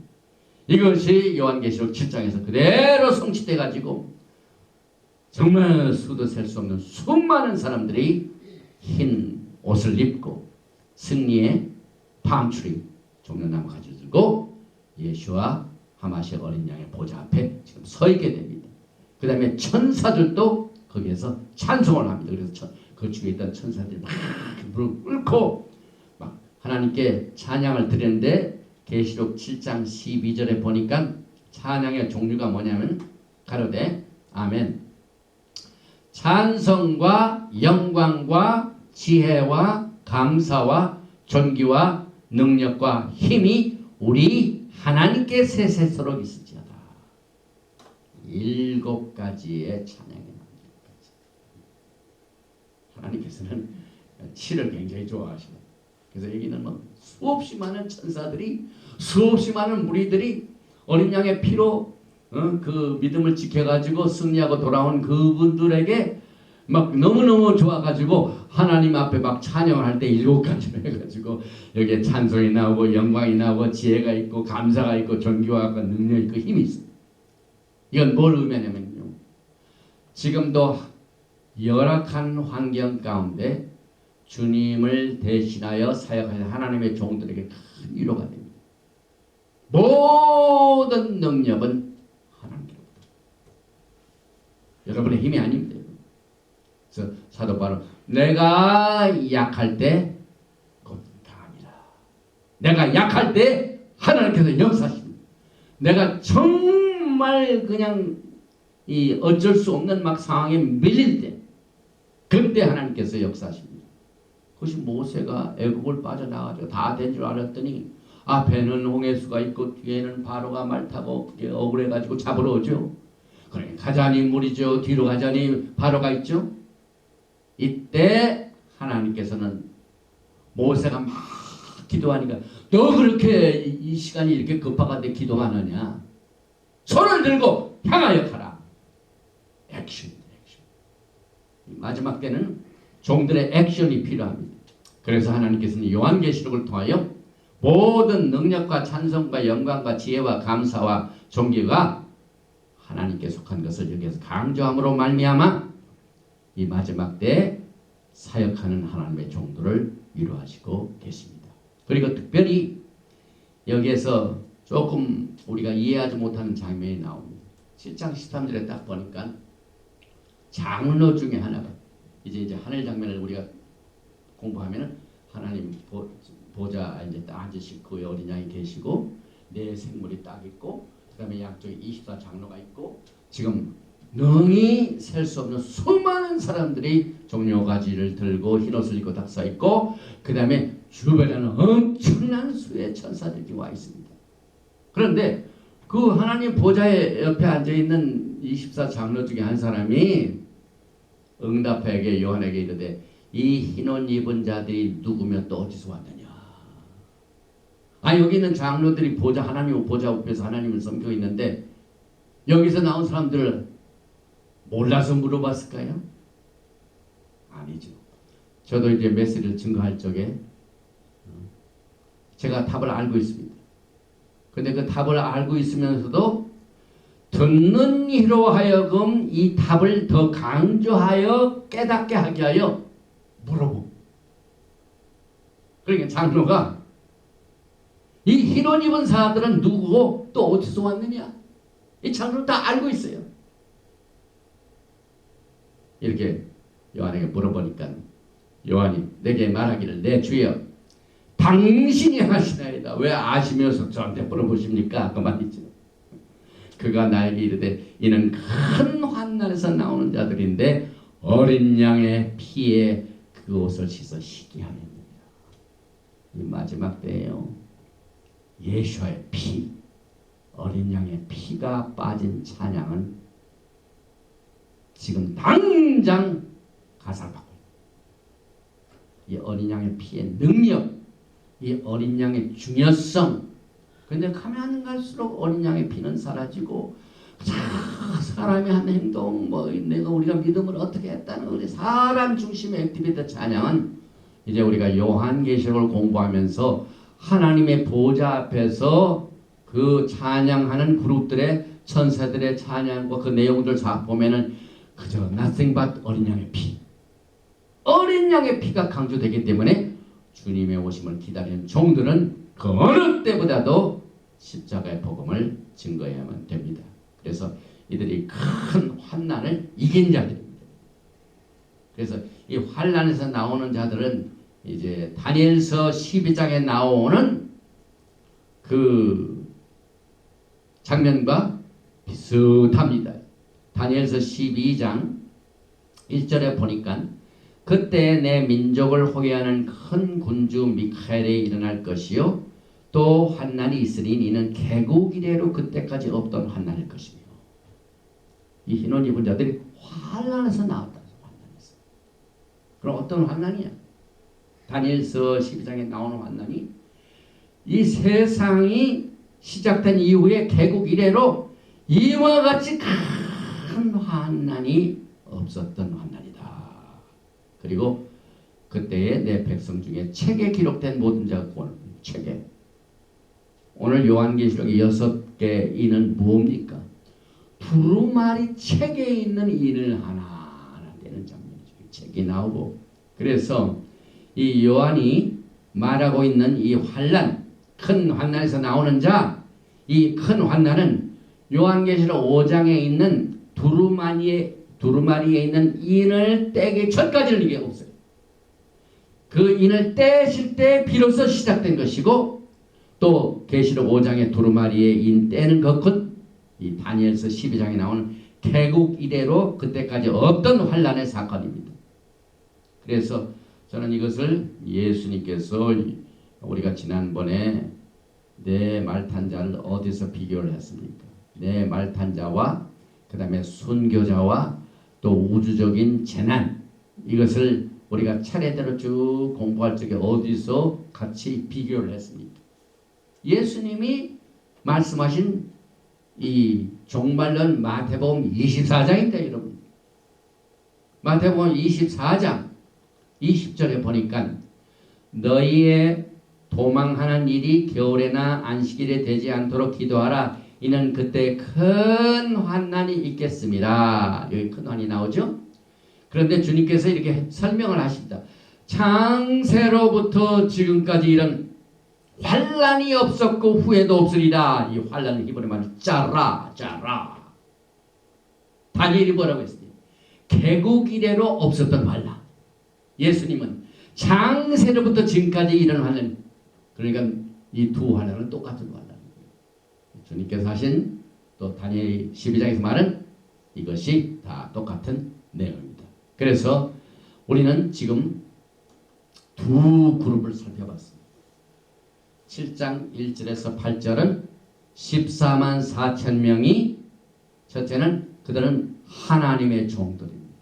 Speaker 2: 이것이 요한계시록 7장에서 그대로 성취돼가지고 정말 수도 셀 수 없는 수많은 사람들이 흰 옷을 입고 승리의 팜트리 종려나무 가지를 들고 예수와 하마시 어린 양의 보좌 앞에 지금 서 있게 됩니다. 그 다음에 천사들도 거기에서 찬송을 합니다. 그래서 그 중에 있던 천사들이 막 무릎 꿇고 막 하나님께 찬양을 드리는데 계시록 7장 12절에 보니까 찬양의 종류가 뭐냐면 가로되 아멘 찬송과 영광과 지혜와 감사와 존귀와 능력과 힘이 우리 하나님께 세세토록 있을지어다. 7가지의 찬양이 나옵니다. 하나님께서는 7을 굉장히 좋아하시고, 그래서 여기는 뭐 수없이 많은 천사들이, 수없이 많은 무리들이 어린 양의 피로 그 믿음을 지켜가지고 승리하고 돌아온 그분들에게 막 너무너무 좋아가지고 하나님 앞에 막 찬양을 할 때 7가지로 해가지고 여기에 찬송이 나오고 영광이 나오고 지혜가 있고 감사가 있고 존귀와 능력이 있고 힘이 있습니다. 이건 뭘 의미하냐면요, 지금도 열악한 환경 가운데 주님을 대신하여 사역하는 하나님의 종들에게 큰 위로가 됩니다. 모든 능력은 하나님께로부터. 여러분의 힘이 아닙니다. 그래서 사도 바울은 내가 약할 때 곧 다합니다. 내가 약할 때 하나님께서 역사하십니다. 내가 정말 그냥 이 어쩔 수 없는 막 상황에 밀릴 때 그때 하나님께서 역사하십니다. 그것이 모세가 애국을 빠져나가지고 다 된 줄 알았더니 앞에는 홍해수가 있고 뒤에는 바로가 말 타고 억울해가지고 잡으러 오죠. 그러니 가자니 물이죠. 뒤로 가자니 바로가 있죠. 이때 하나님께서는 모세가 막 기도하니까 너 그렇게 이 시간이 이렇게 급박한데 기도하느냐, 손을 들고 향하여 가라. 액션. 마지막 때는 종들의 액션이 필요합니다. 그래서 하나님께서는 요한계시록을 통하여 모든 능력과 찬송과 영광과 지혜와 감사와 존귀가 하나님께 속한 것을 여기에서 강조함으로 말미암아 이 마지막 때 사역하는 하나님의 종들을 위로하시고 계십니다. 그리고 특별히 여기에서 조금 우리가 이해하지 못하는 장면이 나옵니다. 7장 13절에 딱 보니까 장로 중에 하나가 이제 하늘 장면을 우리가 공부하면은 하나님 보좌 이제 딱 앉으시고 그 어린 양이 계시고 네 생물이 딱 있고 그다음에 양쪽에 24장로가 있고 지금 능히 셀 수 없는 수많은 사람들이 종려가지를 들고 흰옷을 입고 딱 서 있고 그다음에 주변에는 엄청난 수의 천사들이 와 있습니다. 그런데 그 하나님 보좌의 옆에 앉아 있는 24장로 중에 한 사람이 응답하게 요한에게 이르되 이 흰옷 입은 자들이 누구며 또 어디서 왔느냐. 여기 있는 장로들이 하나님 보좌 앞에서 하나님을 섬기고 있는데 여기서 나온 사람들을 몰라서 물어봤을까요? 아니죠. 저도 이제 메시지를 증거할 적에 제가 답을 알고 있습니다. 근데 그 답을 알고 있으면서도 듣는 이로 하여금 이 답을 더 강조하여 깨닫게 하게 하여 물어보고. 그러니까 장로가 이 흰옷 입은 사람들은 누구고 또 어디서 왔느냐? 이 장로는 다 알고 있어요. 이렇게 요한에게 물어보니까 요한이 내게 말하기를 내 주여 당신이 하시나이다. 왜 아시면서 저한테 물어보십니까? 그 말이죠. 그가 나에게 이르되 이는 큰 환난에서 나오는 자들인데 어린 양의 피에 그 옷을 씻어 시기하였느니라. 이 마지막 때에요. 예수의 피, 어린 양의 피가 빠진 찬양은 지금 당장 가살받고 이 어린 양의 피의 능력, 이 어린 양의 중요성. 근데 가면 갈수록 어린 양의 피는 사라지고 사람이 한 행동, 내가 우리가 믿음을 어떻게 했다는 우리 사람 중심의 액티비티 찬양은 이제 우리가 요한계시록을 공부하면서 하나님의 보좌 앞에서 그 찬양하는 그룹들의 천사들의 찬양과 그 내용들 쫙 보면은 그저 nothing but 어린 양의 피. 어린 양의 피가 강조되기 때문에 주님의 오심을 기다리는 종들은 그 어느 때보다도 십자가의 복음을 증거해야만 됩니다. 그래서 이들이 큰 환난을 이긴 자들입니다. 그래서 이 환난에서 나오는 자들은 이제 다니엘서 12장에 나오는 그 장면과 비슷합니다. 다니엘서 12장 1절에 보니까 그때 내 민족을 호위하는 큰 군주 미카엘이 일어날 것이요 또 환난이 있으니 이는 개국 이래로 그때까지 없던 환난일 것이며 이 흰옷 입은 자들이 환난에서 나왔다. 환난에서. 그럼 어떤 환난이야? 다니엘서 12장에 나오는 환난이 이 세상이 시작된 이후에 개국 이래로 이와 같이 큰 환난이 없었던 환난이다. 그리고 그때의 내 백성 중에 책에 기록된 모든 자가 구원을 받는 책에. 오늘 요한계시록의 6개 인은 무엇입니까? 두루마리 책에 있는 인을 하나하나 되는 장면이죠. 책이 나오고. 그래서 이 요한이 말하고 있는 이 환난, 큰 환난에서 나오는 자, 이 큰 환난은 요한계시록 5장에 있는 두루마리에 있는 인을 떼기 전까지는 이게 없어요. 그 인을 떼실 때 비로소 시작된 것이고 또 계시록 5장의 두루마리에 인 떼는 것은 이 다니엘서 12장에 나오는 개국 이래로 그때까지 없던 환난의 사건입니다. 그래서 저는 이것을 예수님께서 우리가 지난번에 내 말탄자를 어디서 비교를 했습니까? 내 말탄자와 그 다음에 순교자와 또 우주적인 재난, 이것을 우리가 차례대로 쭉 공부할 적에 어디서 같이 비교를 했습니까? 예수님이 말씀하신 이 종말론 마태복음 24장입니다. 여러분, 마태복음 24장 20절에 보니까 너희의 도망하는 일이 겨울에나 안식일에 되지 않도록 기도하라. 이는 그때 큰 환난이 있겠습니다. 여기 큰 환이 나오죠. 그런데 주님께서 이렇게 설명을 하십니다. 창세로부터 지금까지 이런 환난이 없었고 후에도 없으리라. 이 환난은 히브리 말로 짜라. 다니엘이 뭐라고 했습니까? 개국 이래로 없었던 환난. 예수님은 창세로부터 지금까지 이런 환난, 그러니까 이 두 환난은 똑같은 환난. 주님께서 하신 또 다니엘 12장에서 말은 이것이 다 똑같은 내용입니다. 그래서 우리는 지금 두 그룹을 살펴봤습니다. 7장 1절에서 8절은 14만 4천 명이, 첫째는 그들은 하나님의 종들입니다.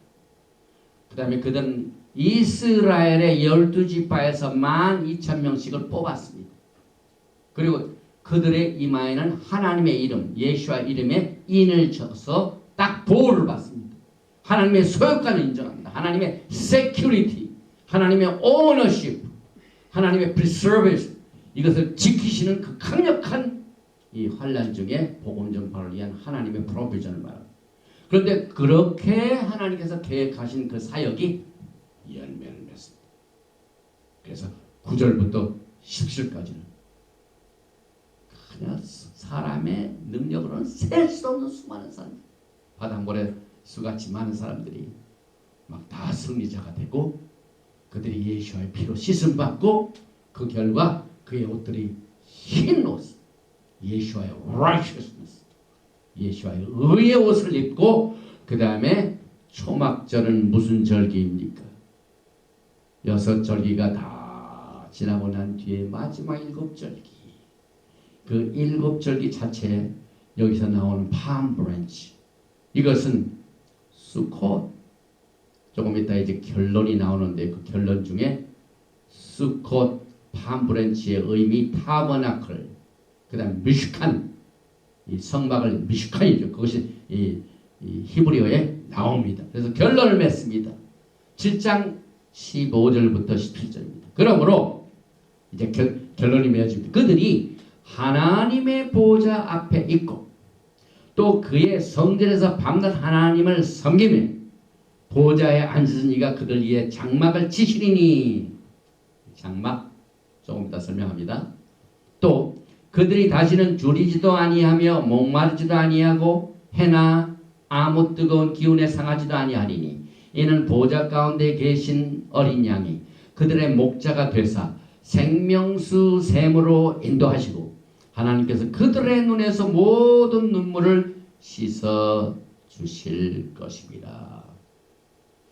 Speaker 2: 그 다음에 그들은 이스라엘의 12지파에서 12,000명씩을 뽑았습니다. 그리고 그들의 이마에는 하나님의 이름, 예수와 이름에 인을 쳐서 딱 보호를 받습니다. 하나님의 소유권을 인정합니다. 하나님의 security, 하나님의 ownership, 하나님의 preservation, 이것을 지키시는 그 강력한 이 환난 중에 복음 전파를 위한 하나님의 프로비전을 말합니다. 그런데 그렇게 하나님께서 계획하신 그 사역이 열매를 맺습니다. 그래서 9절부터 10절까지는 그냥 사람의 능력으로는 셀 수 없는 수많은 사람들, 바닷물에 수같이 많은 사람들이 막 다 승리자가 되고 그들이 예수와의 피로 씻음 받고 그 결과 그의 옷들이 흰 옷, 예수와의 righteousness, 예수와의 의의 옷을 입고, 그 다음에 초막절은 무슨 절기입니까? 6절기가 다 지나고 난 뒤에 마지막 7절기, 그 7절기 자체에 여기서 나오는 palm branch, 이것은 수콧, 조금 이따 이제 결론이 나오는데 그 결론 중에 수콧 palm branch의 의미 타버나클, 그 다음 미슈칸, 이 성막을 미슈칸이죠. 그것이 이 히브리어에 나옵니다. 그래서 결론을 맺습니다. 7장 15절부터 17절입니다. 그러므로 이제 결론이 맺어집니다. 그들이 하나님의 보좌 앞에 있고 또 그의 성전에서 밤낮 하나님을 섬기며 보좌에 앉으신 이가 그들 위에 장막을 치시리니, 장막 조금 이따 설명합니다. 또 그들이 다시는 줄이지도 아니하며 목마르지도 아니하고 해나 아무 뜨거운 기운에 상하지도 아니하리니 이는 보좌 가운데 계신 어린 양이 그들의 목자가 되사 생명수 샘으로 인도하시고 하나님께서 그들의 눈에서 모든 눈물을 씻어 주실 것입니다.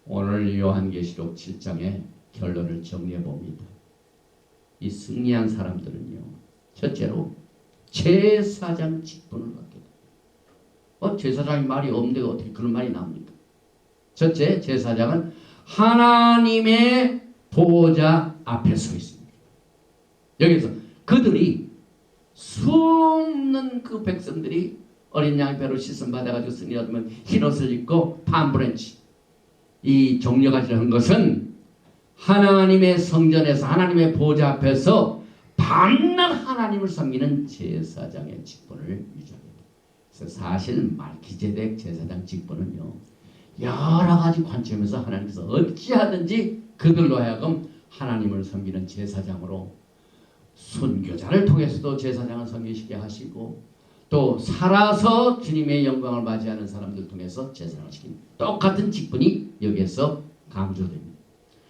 Speaker 2: 오늘 요한계시록 7장의 결론을 정리해 봅니다. 이 승리한 사람들은요, 첫째로 제사장 직분을 갖게 됩니다. 제사장이 말이 없는데 어떻게 그런 말이 나옵니까? 첫째, 제사장은 하나님의 보호자 앞에 서 있습니다. 여기서 그들이 수없는 그 백성들이 어린 양의 배로 씻음 받아가지고 승리 얻으면 흰옷을 입고 팜브렌치 이 종려가지를 한 것은 하나님의 성전에서 하나님의 보호자 앞에서 밤낮 하나님을 섬기는 제사장의 직분을 유지합니다. 그래서 사실 말기제덱 제사장 직분은요, 여러 가지 관점에서 하나님께서 어찌하든지 그들로 하여금 하나님을 섬기는 제사장으로, 순교자를 통해서도 제사장을 섬기시게 하시고, 또 살아서 주님의 영광을 맞이하는 사람들 통해서 제사장을 시키는 똑같은 직분이 여기에서 강조됩니다.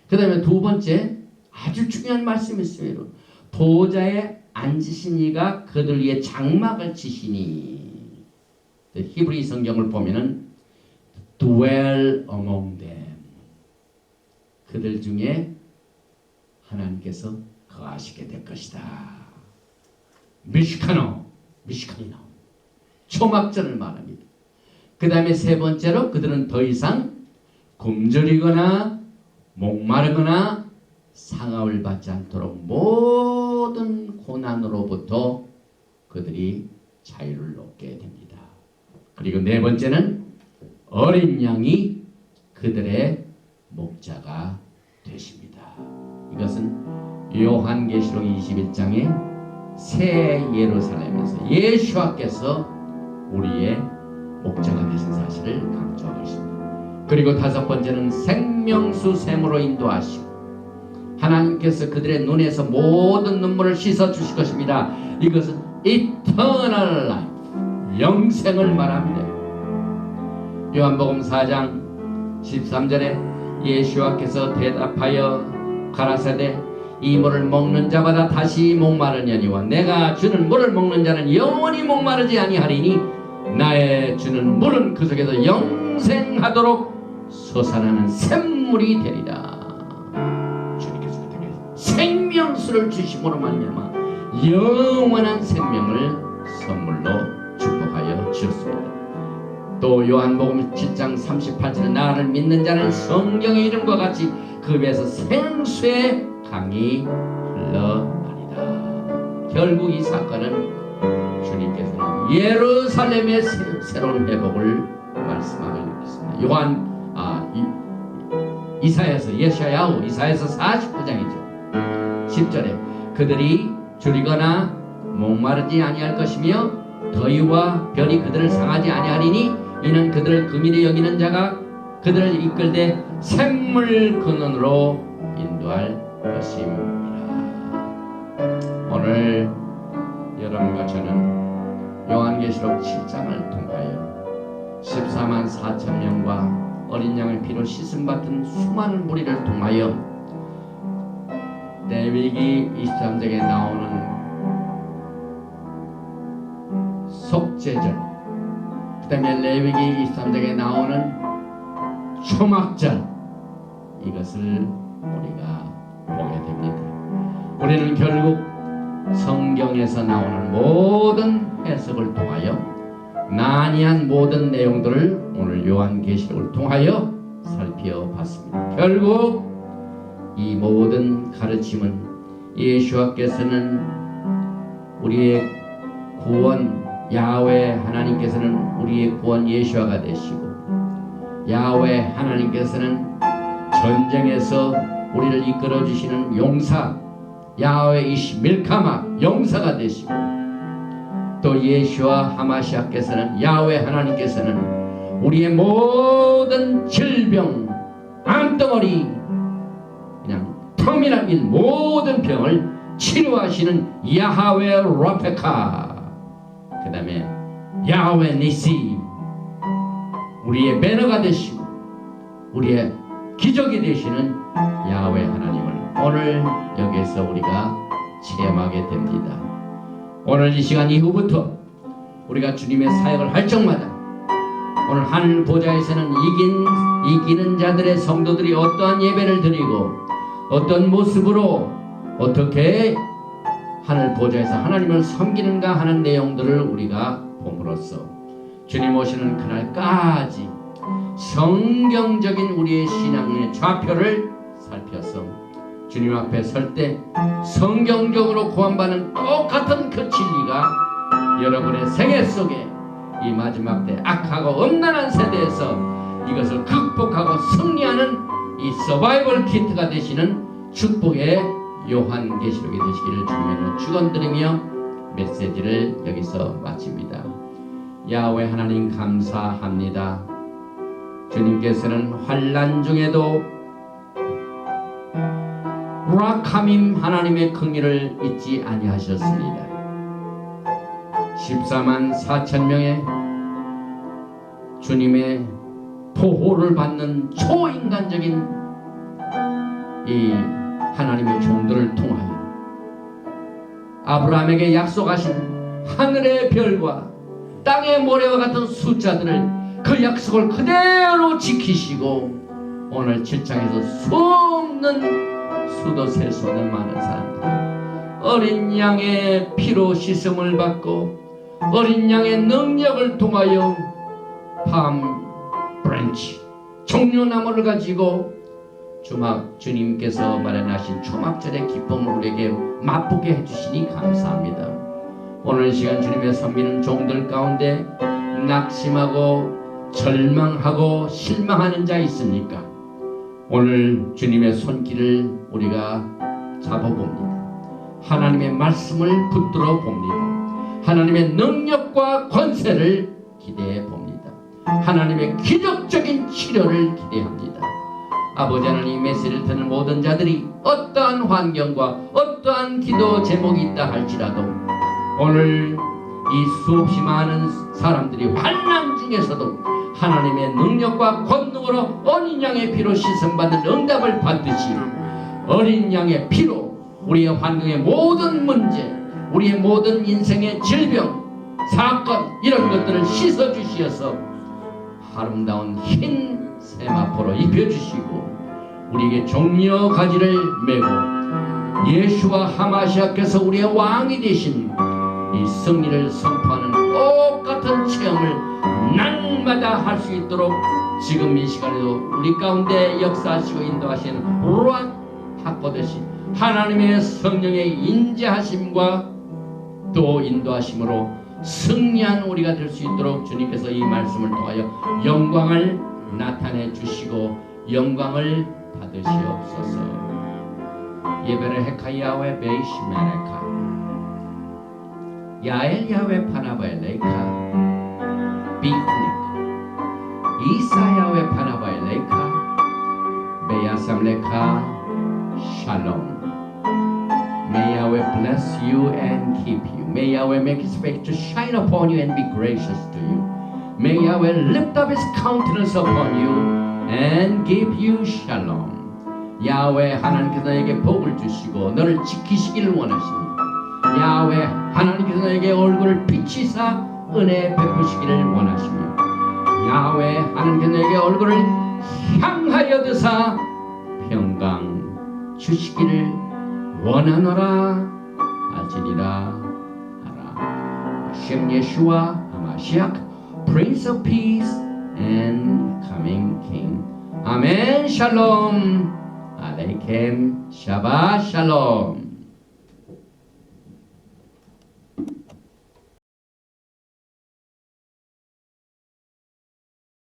Speaker 2: 그 다음에 두 번째, 아주 중요한 말씀이 있어요. 보호자에 앉으신 이가 그들 위에 장막을 치시니, 히브리 성경을 보면은 dwell among them, 그들 중에 하나님께서 거하시게 될 것이다. 미시칸이 나옵니다. 초막절을 말합니다. 그 다음에 세 번째로 그들은 더 이상 굶주리거나 목마르거나 상함을 받지 않도록 모든 고난으로부터 그들이 자유를 얻게 됩니다. 그리고 네 번째는 어린 양이 그들의 목자가 되십니다. 이것은 요한계시록 21장의 새 예루살렘에서 예수와께서 우리의 목자가 되신 사실을 강조하고 있습니다. 그리고 다섯 번째는 생명수 샘으로 인도하시고 하나님께서 그들의 눈에서 모든 눈물을 씻어 주실 것입니다. 이것은 eternal life, 영생을 말합니다. 요한복음 4장 13절에 예수와께서 대답하여 가라사대 이 물을 먹는 자마다 다시 목마르냐니와 내가 주는 물을 먹는 자는 영원히 목마르지 아니하리니 나의 주는 물은 그 속에서 영생하도록 솟아나는 샘물이 되리라. 주님께서 그들에게 생명수를 주심으로 말미암아 영원한 생명을 선물로 축복하여 주셨습니다. 또 요한복음 7장 38절에 나를 믿는 자는 성경의 이름과 같이 그 배에서 생수의 강이 흘러나리라. 결국 이 사건은 주님께서는 예루살렘의 새로운 회복을 말씀하고 있습니다. 이사야서 49장이죠. 10절에 그들이 줄이거나 목마르지 아니할 것이며 더위와 별이 그들을 상하지 아니하리니 이는 그들을 금일에 여기는 자가 그들을 이끌되 샘물 근원으로 인도할 것입니다. 오늘 여러분과 저는 요한계시록 7장을 통하여 14만 4천 명과 어린 양의 피로 씻음받은 수많은 무리를 통하여 레위기 23장에 나오는 속죄절, 그 다음에 레위기 23장에 나오는 초막절, 이것을 우리가 보게 됩니다. 우리는 결국 성경에서 나오는 모든 해석을 통하여 난이한 모든 내용들을 오늘 요한계시록을 통하여 살펴봤습니다. 결국 이 모든 가르침은 예수와께서는 우리의 구원, 야훼 하나님께서는 우리의 구원 예수와가 되시고 야훼 하나님께서는 전쟁에서 우리를 이끌어 주시는 용사 야훼 이시 밀카마 용사가 되시고 또 예수와 하마시아께서는 야훼 하나님께서는 우리의 모든 질병, 암덩어리, 그냥 터미널 모든 병을 치료하시는 야하웨 라페카, 그 다음에 야훼 니시, 우리의 배너가 되시고 우리의 기적이 되시는 야훼 하나님을 오늘 여기에서 우리가 체험하게 됩니다. 오늘 이 시간 이후부터 우리가 주님의 사역을 할 적마다 오늘 하늘 보좌에서는 이기는 자들의 성도들이 어떠한 예배를 드리고 어떤 모습으로 어떻게 하늘 보좌에서 하나님을 섬기는가 하는 내용들을 우리가 봄으로써 주님 오시는 그날까지 성경적인 우리의 신앙의 좌표를 살펴서 주님 앞에 설 때 성경적으로 구원받는 똑같은 그 진리가 여러분의 생애 속에 이 마지막 때 악하고 음란한 세대에서 이것을 극복하고 승리하는 이 서바이벌 키트가 되시는 축복의 요한계시록이 되시기를 주님으로 축원드리며 메시지를 여기서 마칩니다. 야훼 하나님 감사합니다. 주님께서는 환난 중에도 라카밈 하나님의 긍휼을 잊지 아니하셨습니다. 14만 4천 명의 주님의 보호를 받는 초인간적인 이 하나님의 종들을 통하여 아브라함에게 약속하신 하늘의 별과 땅의 모래와 같은 숫자들을 그 약속을 그대로 지키시고 오늘 7장에서 수없는 수도 셀 수 없는 많은 사람들 어린 양의 피로 씻음을 받고 어린 양의 능력을 통하여 팜 브랜치 종려나무를 가지고 주님께서 마련하신 초막절의 기쁨을 우리에게 맛보게 해주시니 감사합니다. 오늘 시간 주님의 섬기는 종들 가운데 낙심하고 절망하고 실망하는 자 있습니까? 오늘 주님의 손길을 우리가 잡아봅니다. 하나님의 말씀을 붙들어 봅니다. 하나님의 능력과 권세를 기대해 봅니다. 하나님의 기적적인 치료를 기대합니다. 아버지 하나님, 이 메시지를 듣는 모든 자들이 어떠한 환경과 어떠한 기도 제목이 있다 할지라도 오늘 이 수없이 많은 사람들이 환난 중에서도 하나님의 능력과 권능으로 어린 양의 피로 씻음받는 응답을 받듯이 어린 양의 피로 우리의 환경의 모든 문제, 우리의 모든 인생의 질병, 사건 이런 것들을 씻어주시어서 아름다운 흰 세마포로 입혀주시고 우리에게 종려 가지를 메고 예수와 하마시아께서 우리의 왕이 되신 이 승리를 선포하는 똑같은 체험을 날마다 할 수 있도록 지금 이 시간에도 우리 가운데 역사하시고 인도하시는 루ach 하코데시 하나님의 성령의 인재하심과 또 인도하심으로 승리한 우리가 될 수 있도록 주님께서 이 말씀을 통하여 영광을 나타내 주시고 영광을 받으시옵소서. 예배를 헤카 야훼 베이시 메레카 야엘 야훼 파나바에 레이카 비크닉 이사 야훼 파나바에 레이카 베야삼 레카 샬롬. May Yahweh bless you and keep you. May Yahweh make His face to shine upon you and be gracious to you. May Yahweh lift up His countenance upon you and give you shalom. 야훼 하나님께서 너에게 복을 주시고 너를 지키시기를 원하십니다. 야훼 하나님께서 너에게 얼굴을 비치사 은혜 베푸시기를 원하십니다. 야훼 하나님께서 너에게 얼굴을 향하여 드사 평강 주시기를 원하노라 하시니라 하라. 하심 예수와 하마시악 Prince of Peace and Coming King. 아멘. 샬롬 알레이켐 샤바 샬롬.